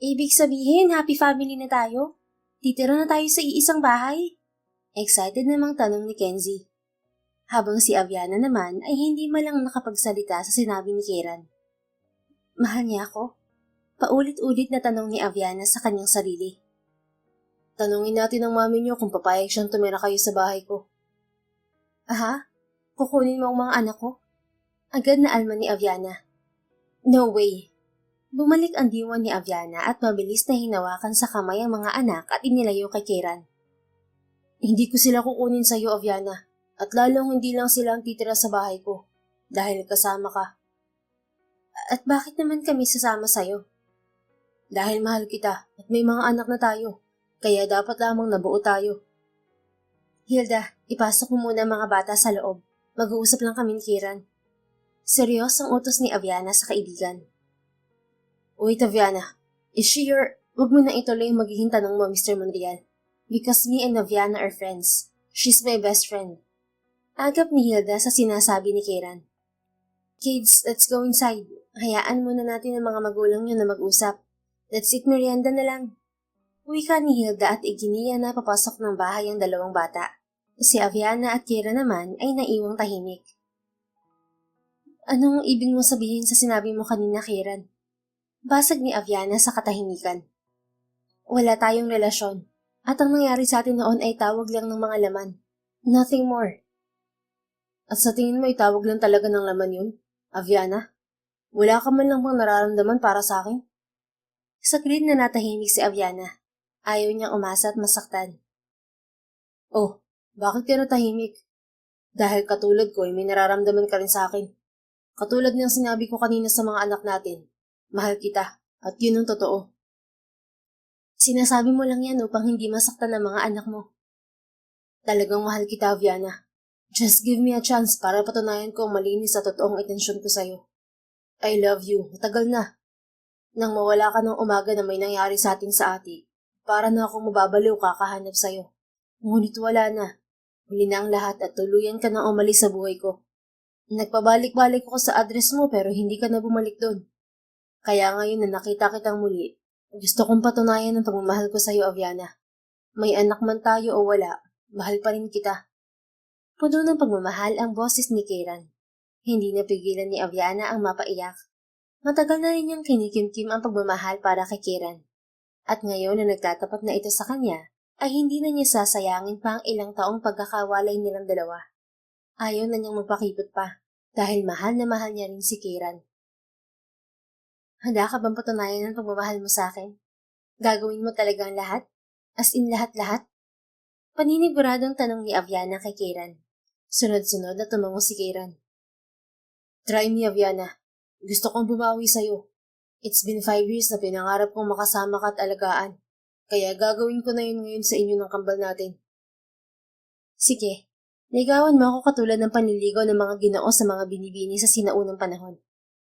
Ibig sabihin, happy family na tayo? Titira na tayo sa iisang bahay? Excited namang tanong ni Kenzie. Habang si Aviana naman ay hindi malang nakapagsalita sa sinabi ni Kieran. Mahal niya ako? Paulit-ulit na tanong ni Aviana sa kanyang sarili. Tanungin natin ang mami niyo kung papayag siyang tumira kayo sa bahay ko. Aha? Kukunin mo ang mga anak ko? Agad na alma ni Aviana. No way! Bumalik ang diwa ni Aviana at mabilis na hinawakan sa kamay ang mga anak at inilayo kay Kieran. Hindi ko sila kukunin sa iyo, Aviana. At lalong hindi lang sila ang titira sa bahay ko dahil kasama ka. At bakit naman kami sasama sa'yo? Dahil mahal kita at may mga anak na tayo, kaya dapat lamang nabuo tayo. Hilda, ipasok mo muna ang mga bata sa loob. Mag-uusap lang kami ni Kiran. Seryosong utos ni Aviana sa kaibigan. Wait, Aviana. Is she your... Huwag mo na ituloy yung magiging tanong mo, Mr. Monreal. Because me and Aviana are friends. She's my best friend. Agap ni Hilda sa sinasabi ni Kiran. Kids, let's go inside. Hayaan muna natin ang mga magulang niyo na mag-usap. Let's eat merienda na lang. Wika ni Hilda at iginiya na papasok ng bahay ang dalawang bata. Si Aviana at Kiran naman ay naiwang tahimik. Anong ibig mong sabihin sa sinabi mo kanina, Kiran? Basag ni Aviana sa katahimikan. Wala tayong relasyon. At ang nangyari sa atin noon ay tawag lang ng mga laman. Nothing more. At sa tingin mo ay tawag lang talaga ng laman yun, Aviana? Wala ka man lang bang nararamdaman para sa akin? Saglit na natahimik si Aviana. Ayaw niyang umasa at masaktan. Oh, bakit ka natahimik? Dahil katulad ko ay may nararamdaman ka rin sa akin. Katulad ng sinabi ko kanina sa mga anak natin. Mahal kita, at yun ang totoo. Sinasabi mo lang yan upang hindi masaktan ang mga anak mo. Talagang mahal kita, Aviana. Just give me a chance para patunayan ko malinis sa totoong intensyon ko sa'yo. I love you. Matagal na. Nang mawala ka ng umaga na may nangyari sa atin sa ati, para na akong mababaliw kakahanap sa'yo. Ngunit wala na. Huli na ang lahat at tuluyan ka nang umalis sa buhay ko. Nagpabalik-balik ako sa address mo pero hindi ka na bumalik doon. Kaya ngayon na nakita kitang muli, gusto kong patunayan ang pagmamahal ko sa'yo, Aviana. May anak man tayo o wala, mahal pa rin kita. Puno ng pagmamahal ang boses ni Kiran. Hindi napigilan ni Aviana ang mapaiyak. Matagal na rin niyang kinikimkim ang pagmamahal para kay Kiran. At ngayon na nagtatapat na ito sa kanya, ay hindi na niya sasayangin pa ang ilang taong pagkakawalay nilang dalawa. Ayaw na niyang magpakipot pa, dahil mahal na mahal niya rin si Kiran. Handa ka bang patunayan ang pagmamahal mo sa akin? Gagawin mo talaga ang lahat? As in lahat-lahat? Paniniguradong tanong ni Aviana kay Kiran. Sunod-sunod na tumango si Kiran. Try me, Aviana. Gusto kong bumawi sa'yo. It's been 5 years na pinangarap kong makasama ka at alagaan. Kaya gagawin ko na yun ngayon sa inyo ng kambal natin. Sige, ligawan mo ako katulad ng panliligaw ng mga Ginoo sa mga binibini sa sinaunang panahon.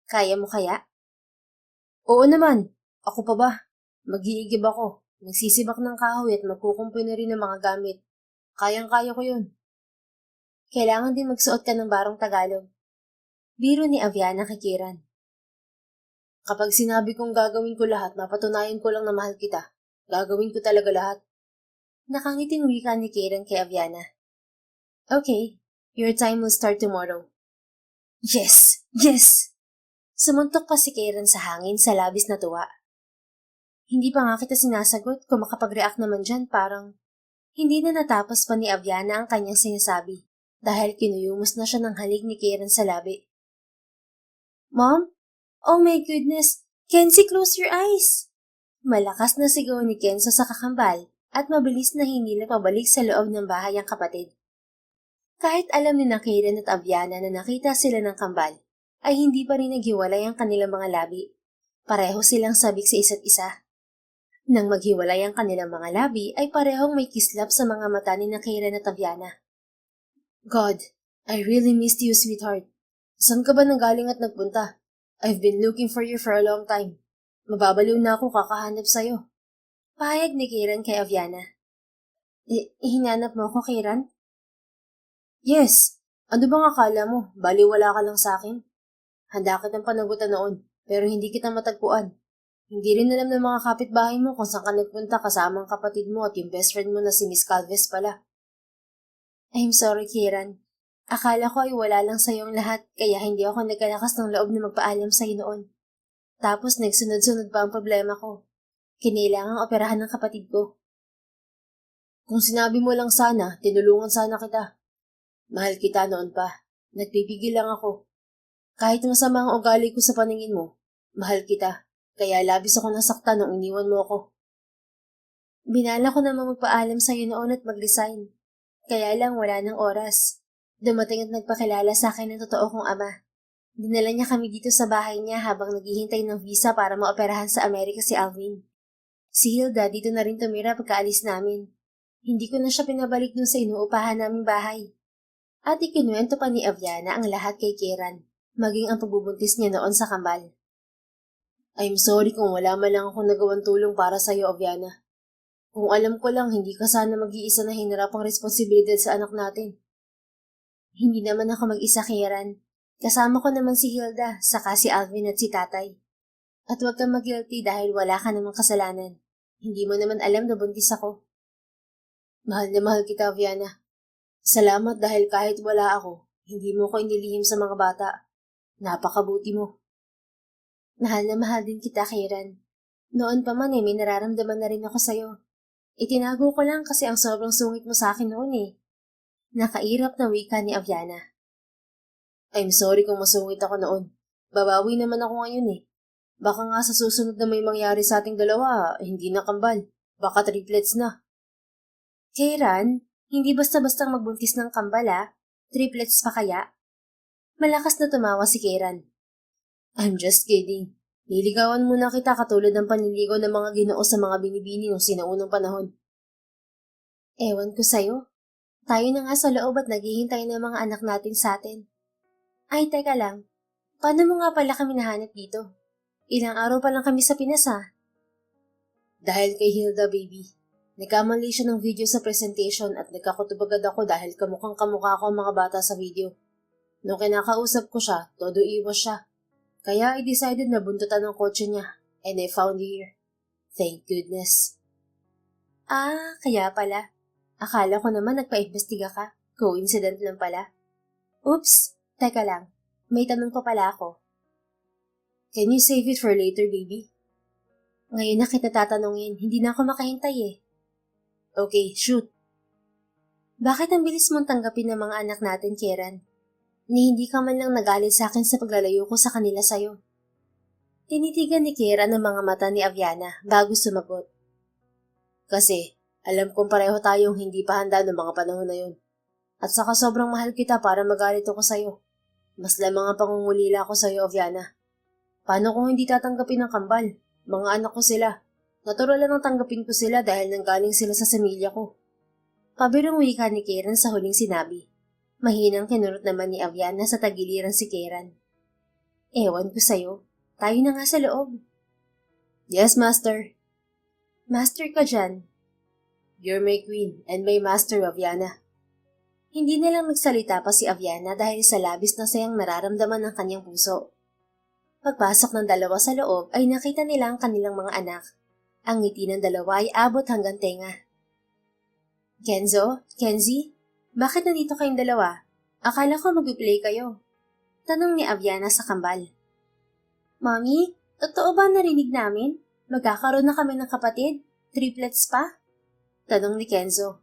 Kaya mo kaya? Oo naman. Ako pa ba? Mag-iigib ako. Nagsisibak ng kahoy at magkukumpoy na rin ng mga gamit. Kayang-kaya ko yun. Kailangan din magsuot ka ng barong Tagalog. Biro ni Aviana kay Kiran. Kapag sinabi kong gagawin ko lahat, mapatunayan ko lang na mahal kita. Gagawin ko talaga lahat. Nakangiting wika ni Kiran kay Aviana. Okay, your time will start tomorrow. Yes! Yes! Sumuntok pa si Kiran sa hangin sa labis na tuwa. Hindi pa nga kita sinasagot kung makapag-react naman dyan parang hindi na natapos pa ni Aviana ang kanyang sinasabi dahil kinuyumos na siya ng halik ni Kiran sa labi. Mom? Oh my goodness! Kenzie, close your eyes! Malakas na sigaw ni Kenzo sa kakambal at mabilis na hinila pabalik sa loob ng bahay ang kapatid. Kahit alam ni na Kiran at Aviana na nakita sila ng kambal, ay hindi pa rin naghiwalay ang kanilang mga labi. Pareho silang sabik sa isa't isa. Nang maghiwalay ang kanilang mga labi, ay parehong may kislap sa mga mata ni na Kiran at Aviana. God, I really missed you, sweetheart. Saan ka ba nanggaling at nagpunta? I've been looking for you for a long time. Mababaliw na ako kakahanap sa'yo. Pahayag ni Kiran kay Aviana. Hinanap mo ako, Kiran? Yes. Ano bang akala mo? Baliwala ka lang sa akin? Handa kitang panagutan noon, pero hindi kita matagpuan. Hindi rin alam ng mga kapitbahay mo kung saan ka nagpunta kasama ang kapatid mo at yung best friend mo na si Miss Calves pala. I'm sorry, Kiran. Akala ko ay wala lang sa'yo ang lahat, kaya hindi ako nagkalakas ng loob na magpaalam sa'yo noon. Tapos nagsunod-sunod pa ang problema ko. Kinailangang operahan ng kapatid ko. Kung sinabi mo lang sana, tinulungan sana kita. Mahal kita noon pa. Nagpipigil lang ako. Kahit masama ang ugali ko sa paningin mo, mahal kita. Kaya labis ako nasaktan nung iniwan mo ako. Binala ko naman magpaalam sa'yo noon at mag-resign. Kaya lang wala ng oras. Dumating at nagpakilala sa akin ng totoo kong ama. Dinala niya kami dito sa bahay niya habang naghihintay ng visa para maoperahan sa Amerika si Alvin. Si Hilda dito na rin tumira pagkaalis namin. Hindi ko na siya pinabalik dun sa inuupahan naming bahay. At ikinuwento pa ni Aviana ang lahat kay Kieran, maging ang pagbubuntis niya noon sa kambal. I'm sorry kung wala man lang ako nagawang tulong para sa'yo, Aviana. Kung alam ko lang, hindi ka sana mag-iisa na hinarapang responsibilidad sa anak natin. Hindi naman ako mag-isa, Kieran. Kasama ko naman si Hilda, saka si Alvin at si tatay. At huwag kang mag-guilty dahil wala ka namang kasalanan. Hindi mo naman alam na buntis ako. Mahal na mahal kita, Aviana. Salamat dahil kahit wala ako, hindi mo ko inilihim sa mga bata. Napakabuti mo. Mahal na mahal din kita, Kieran. Noon pa man may nararamdaman na rin ako sa'yo. Itinago ko lang kasi ang sobrang sungit mo sa akin noon Nakairap na wika ni Aviana. I'm sorry kung masungit ako noon. Babawi naman ako ngayon Baka nga sa susunod na may mangyari sa ating dalawa, hindi na kambal. Baka triplets na. Kieran, hindi basta-bastang magbuntis ng kambal Triplets pa kaya? Malakas na tumawa si Kieran. I'm just kidding. Niligawan muna kita katulad ng panliligaw ng mga Ginoo sa mga binibini nung sinaunang panahon. Ewan ko sa'yo. Tayo na nga sa loob at naghihintay ng mga anak natin sa atin. Ay, teka lang. Paano mo nga pala kami nahanap dito? Ilang araw pa lang kami sa Pinas Dahil kay Hilda, baby. Nagkamali siya ng video sa presentation at nagkakutub agad ako dahil kamukhang kamukha ko ang mga bata sa video. Nung kinakausap ko siya, todo iwas siya. Kaya I decided na buntutan ng kotse niya and I found you here. Thank goodness. Kaya pala. Akala ko naman nagpa-imbestiga ka. Coincident lang pala. Oops, teka lang. May tanong pa pala ako. Can you save it for later, baby? Ngayon na kita tatanungin, hindi na ako makahintay Okay, shoot. Bakit ang bilis mong tanggapin ng mga anak natin, Kieran? Ni hindi ka man lang nagalit sa akin sa paglalayo ko sa kanila sa'yo. Tinitigan ni Kieran ang mga mata ni Aviana bago sumagot. Kasi, alam kong pareho tayong hindi pa handa noong mga panahon na yun. At saka sobrang mahal kita para magalit ako sa'yo. Mas lamang ang pangungulila ko sa'yo, Aviana. Paano kung hindi tatanggapin ng kambal? Mga anak ko sila. Natural lang ang tanggapin ko sila dahil nanggaling sila sa semilya ko. Pabirong wika ni Kieran sa huling sinabi. Mahinang kinurot naman ni Aviana sa tagiliran si Kieran. Ewan ko sa'yo. Tayo na nga sa loob. Yes, Master. Master ka dyan. You're my queen and my master, Aviana. Hindi na lang nagsalita pa si Aviana dahil sa labis na sayang nararamdaman ng kanyang puso. Pagpasok ng dalawa sa loob ay nakita nila ang kanilang mga anak. Ang ngiti ng dalawa ay abot hanggang tenga. Kenzo? Kenzie? Bakit nandito kayong dalawa? Akala ko mag-play kayo. Tanong ni Aviana sa kambal. Mami, totoo ba narinig namin? Magkakaroon na kami ng kapatid? Triplets pa? Tanong ni Kenzo.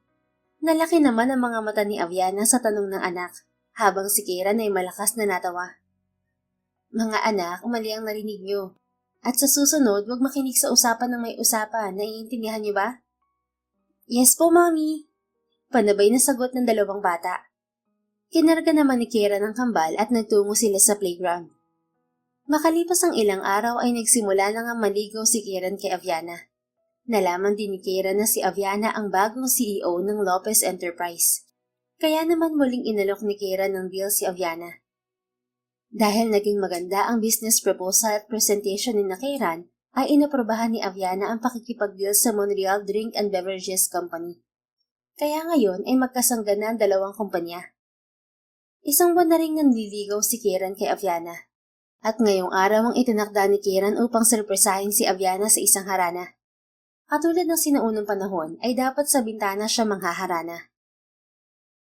Nalaki naman ang mga mata ni Aviana sa tanong ng anak, habang si Kieran ay malakas na natawa. Mga anak, mali ang narinig niyo. At sa susunod, huwag makinig sa usapan ng may usapan. Naiintindihan niyo ba? Yes po, Mami. Panabay na sagot ng dalawang bata. Kinarga naman ni Kieran ang kambal at nagtungo sila sa playground. Makalipas ang ilang araw ay nagsimula na nga maligaw si Kieran kay Aviana. Nalaman din ni Kieran na si Aviana ang bagong CEO ng Lopez Enterprise. Kaya naman muling inalok ni Kieran ng deal si Aviana. Dahil naging maganda ang business proposal at presentation ni Kieran, ay inaprobahan ni Aviana ang pakikipag-deal sa Montreal Drink and Beverages Company. Kaya ngayon ay magkasangga na ang dalawang kumpanya. Isang buwan na rin nanliligaw si Kieran kay Aviana. At ngayong araw ang itinakda ni Kieran upang surpresahin si Aviana sa isang harana. Katulad ng sinaunang panahon ay dapat sa bintana siya manghaharana.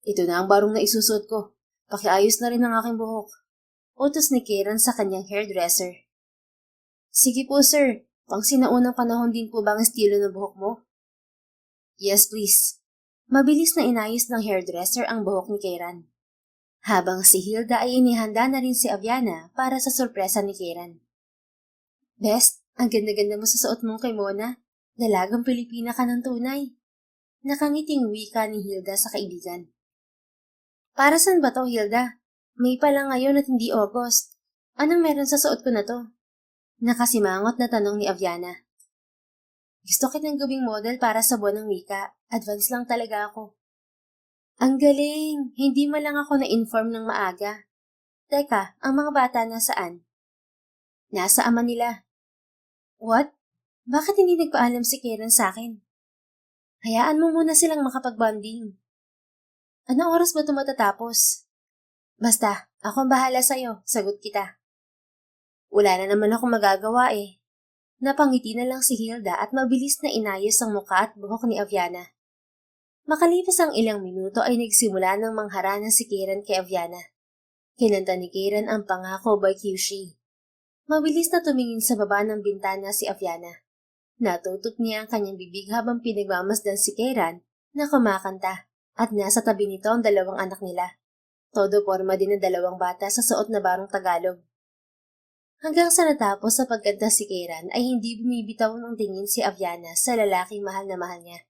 Ito na ang barong na isusuot ko. Pakiayos na rin ang aking buhok. Utos ni Kieran sa kanyang hairdresser. Sige po sir, pang sinaunang panahon din po ba ang estilo ng buhok mo? Yes please. Mabilis na inayos ng hairdresser ang buhok ni Kieran. Habang si Hilda ay inihanda na rin si Aviana para sa sorpresa ni Kieran. Best, ang ganda-ganda mo sa suot mong kimono. Dalagang Pilipina ka ng tunay. Nakangiting wika ni Hilda sa kaibigan. Para saan ba to, Hilda? May pa lang ngayon at hindi August. Anong meron sa suot ko na to? Nakasimangot na tanong ni Aviana. Gusto kitang gawing model para sa buwan ng wika. Advance lang talaga ako. Ang galing! Hindi mo lang ako na-inform ng maaga. Teka, ang mga bata nasaan? Nasa ama nila. What? Bakit hindi nagpaalam si Karen sa akin? Hayaan mo muna silang makapag-bonding. Anong oras ba ito matatapos? Basta, ako ang bahala sa'yo, sagot kita. Wala na naman ako magagawa eh. Napangiti na lang si Hilda at mabilis na inayos ang muka at buhok ni Aviana. Makalipas ang ilang minuto ay nagsimula ng mangharana si Karen kay Aviana. Kinanta ni Karen ang Pangako by Kyushi. Mabilis na tumingin sa baba ng bintana si Aviana. Natutok niya ang kanyang bibig habang pinagmamasdan si Karen na kumakanta at nasa tabi nito ang dalawang anak nila. Todo porma din ang dalawang bata sa suot na barong Tagalog. Hanggang sa natapos sa pagkanta si Karen ay hindi bumibitaw ng tingin si Aviana sa lalaking mahal na mahal niya.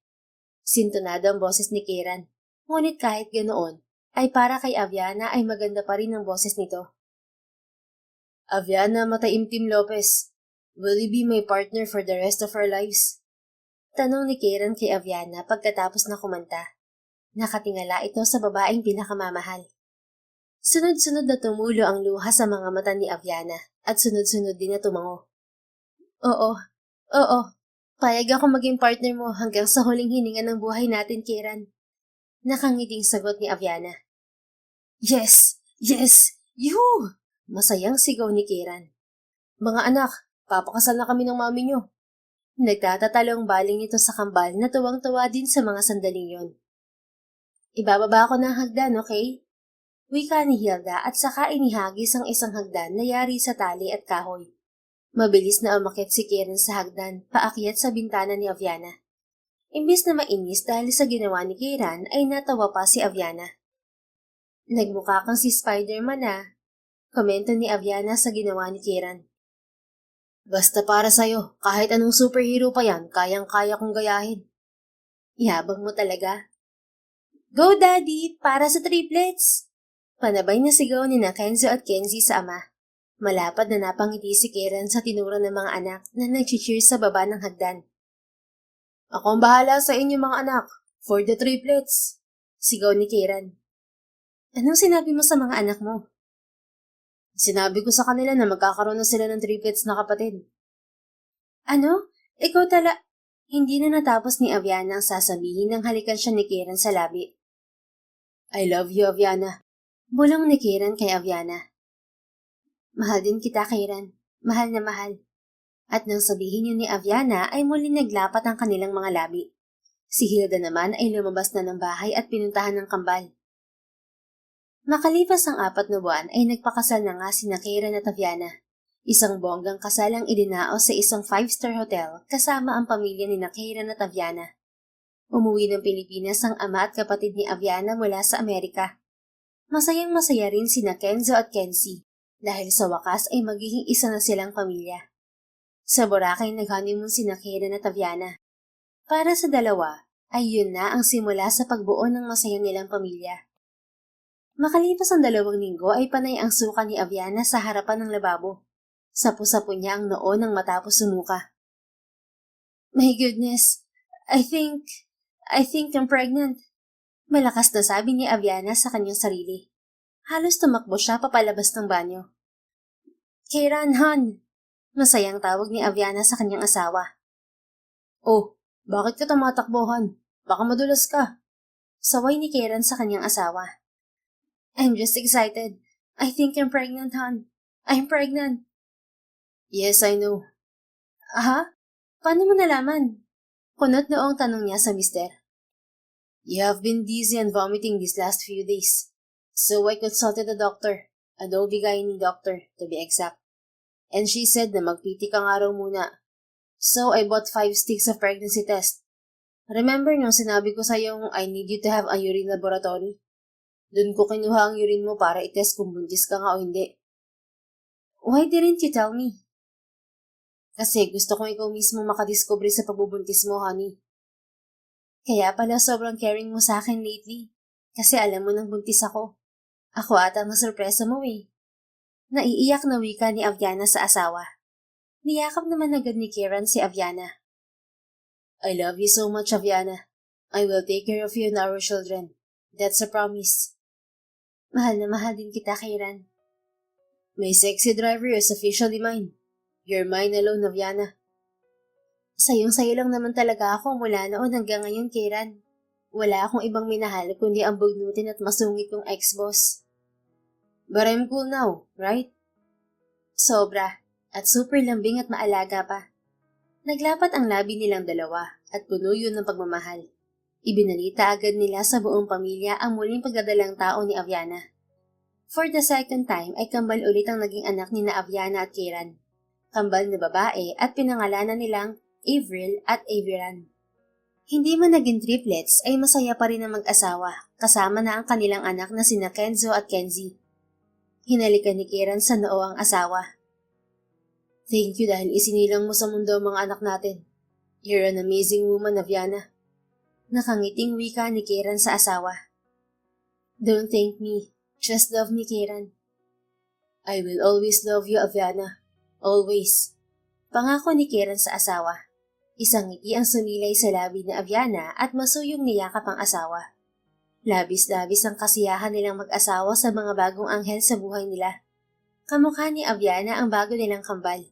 Sintonado ang boses ni Karen, ngunit kahit ganoon, ay para kay Aviana ay maganda pa rin ang boses nito. Aviana Mataimtim Lopez, will you be my partner for the rest of our lives? Tanong ni Karen kay Aviana pagkatapos na kumanta. Nakatingala ito sa babaeng pinakamamahal. Sunod-sunod na tumulo ang luha sa mga mata ni Aviana at sunod-sunod din na tumango. Oo, payag ako maging partner mo hanggang sa huling hininga ng buhay natin, Karen. Nakangiting sagot ni Aviana. Yes! Yuhu! Masayang sigaw ni Karen. Mga anak, papakasal na kami ng mami nyo. Nagtatatalong baling ito sa kambal na tuwang-tuwa din sa mga sandaling yon. Ibababa ako ng hagdan, okay? Wika ni Hilda at saka inihagis ang isang hagdan na yari sa tali at kahoy. Mabilis na umakyat si Karen sa hagdan, paakyat sa bintana ni Aviana. Imbis na mainis dahil sa ginawa ni Karen ay natawa pa si Aviana. Nagmukha kang si Spider-Man komento ni Aviana sa ginawa ni Karen. Basta para sa'yo, kahit anong superhero pa yan, kayang-kaya kong gayahin. Yabang mo talaga. Go Daddy, para sa triplets! Panabay na sigaw ni Kenzo at Kenzie sa ama. Malapad na napangiti si Karen sa tinura ng mga anak na nag-cheer sa baba ng hagdan. Ako ang bahala sa inyo mga anak, for the triplets! Sigaw ni Karen. Anong sinabi mo sa mga anak mo? Sinabi ko sa kanila na magkakaroon na sila ng triplets na kapatid. Ano? Ikaw Hindi na natapos ni Aviana ang sasabihin nang halikan siya ni Karen sa labi. I love you, Aviana. Bulong ni Karen kay Aviana. Mahal din kita, Karen. Mahal na mahal. At nang sabihin niyo ni Aviana ay muli naglapat ang kanilang mga labi. Si Hilda naman ay lumabas na ng bahay at pinuntahan ng kambal. Makalipas ang 4 na buwan ay nagpakasal na nga sina Karen at Aviana. Isang bonggang kasal ang idinaos sa isang 5-star hotel kasama ang pamilya ni Karen at Aviana. Umuwi ng Pilipinas ang ama at kapatid ni Aviana mula sa Amerika. Masayang masaya rin sina Kenzo at Kenzie dahil sa wakas ay magiging isa na silang pamilya. Sa Boracay nag-honeymoon sina Karen at Aviana. Para sa dalawa ay yun na ang simula sa pagbuo ng masaya nilang pamilya. Makalipas ang 2 linggo ay panay ang suka ni Aviana sa harapan ng lababo. Sapo-sapo niya ang noo nang matapos sumuka. My goodness, I think I'm pregnant. Malakas na sabi ni Aviana sa kanyang sarili. Halos tumakbo siya papalabas ng banyo. Karen, hon! Masayang tawag ni Aviana sa kanyang asawa. Oh, bakit ka tumatakbo, hon? Baka madulas ka. Saway ni Karen sa kanyang asawa. I'm just excited. I think I'm pregnant, hon. I'm pregnant. Yes, I know. Aha? Paano mo nalaman? Kunot noong tanong niya sa mister. You have been dizzy and vomiting these last few days. So I consulted a doctor, an OB-GYN doctor to be exact. And she said na magpiti ka nga raw muna. So I bought 5 sticks of pregnancy test. Remember nung sinabi ko sa'yong I need you to have a urine laboratory? Doon ko kinuha ang urine mo para itest kung buntis ka nga o hindi. Why didn't you tell me? Kasi gusto kong ikaw mismo makadiscover sa pagbubuntis mo, honey. Kaya pala sobrang caring mo sa akin lately. Kasi alam mo nang buntis ako. Ako ata ang nasurpresa mo eh. Naiiyak na wika ni Aviana sa asawa. Niyakap naman agad ni Kieran si Aviana. I love you so much, Aviana. I will take care of you and our children. That's a promise. Mahal na mahal din kita, Kieran. My sexy driver is officially mine. You're mine alone, Aviana. Sayong-sayo lang naman talaga ako mula noon hanggang ngayon, Kieran. Wala akong ibang minahal kundi ang bugnutin at masungit kong ex-boss. But I'm cool now, right? Sobra, at super lambing at maalaga pa. Naglapat ang labi nilang dalawa at puno yun ng pagmamahal. Ibinalita agad nila sa buong pamilya ang muling pagdadalang tao ni Aviana. For the second time ay kambal ulit ang naging anak ni na Aviana at Kieran. Kambal na babae at pinangalanan nilang Avril at Aviran. Hindi man naging triplets ay masaya pa rin ang mag-asawa kasama na ang kanilang anak na sina Kenzo at Kenzie. Hinalikan ni Kieran sa noo ang asawa. Thank you dahil isinilang mo sa mundo ang mga anak natin. You're an amazing woman, Aviana. Nakangiting wika ni Kieran sa asawa. Don't thank me. Just love me, Kieran. I will always love you, Aviana. Always. Pangako ni Kieran sa asawa. Isang ngiti ang sumilay sa labi ni Aviana at masuyong niyakap ang asawa. Labis-labis ang kasiyahan nilang mag-asawa sa mga bagong anghel sa buhay nila. Kamukha ni Aviana ang bago nilang kambal.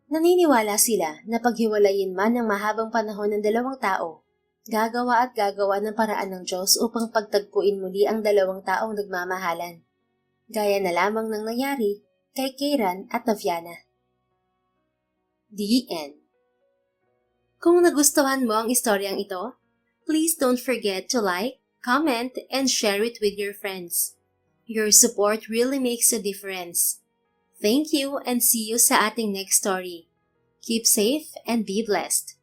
Naniniwala sila na paghiwalayin man ng mahabang panahon ng dalawang tao, gagawa at gagawa ng paraan ng Diyos upang pagtagpuin muli ang dalawang taong nagmamahalan. Gaya na lamang ng nangyari kay Kieran at Aviana. The End. Kung nagustuhan mo ang istoryang ito, please don't forget to like, comment, and share it with your friends. Your support really makes a difference. Thank you and see you sa ating next story. Keep safe and be blessed.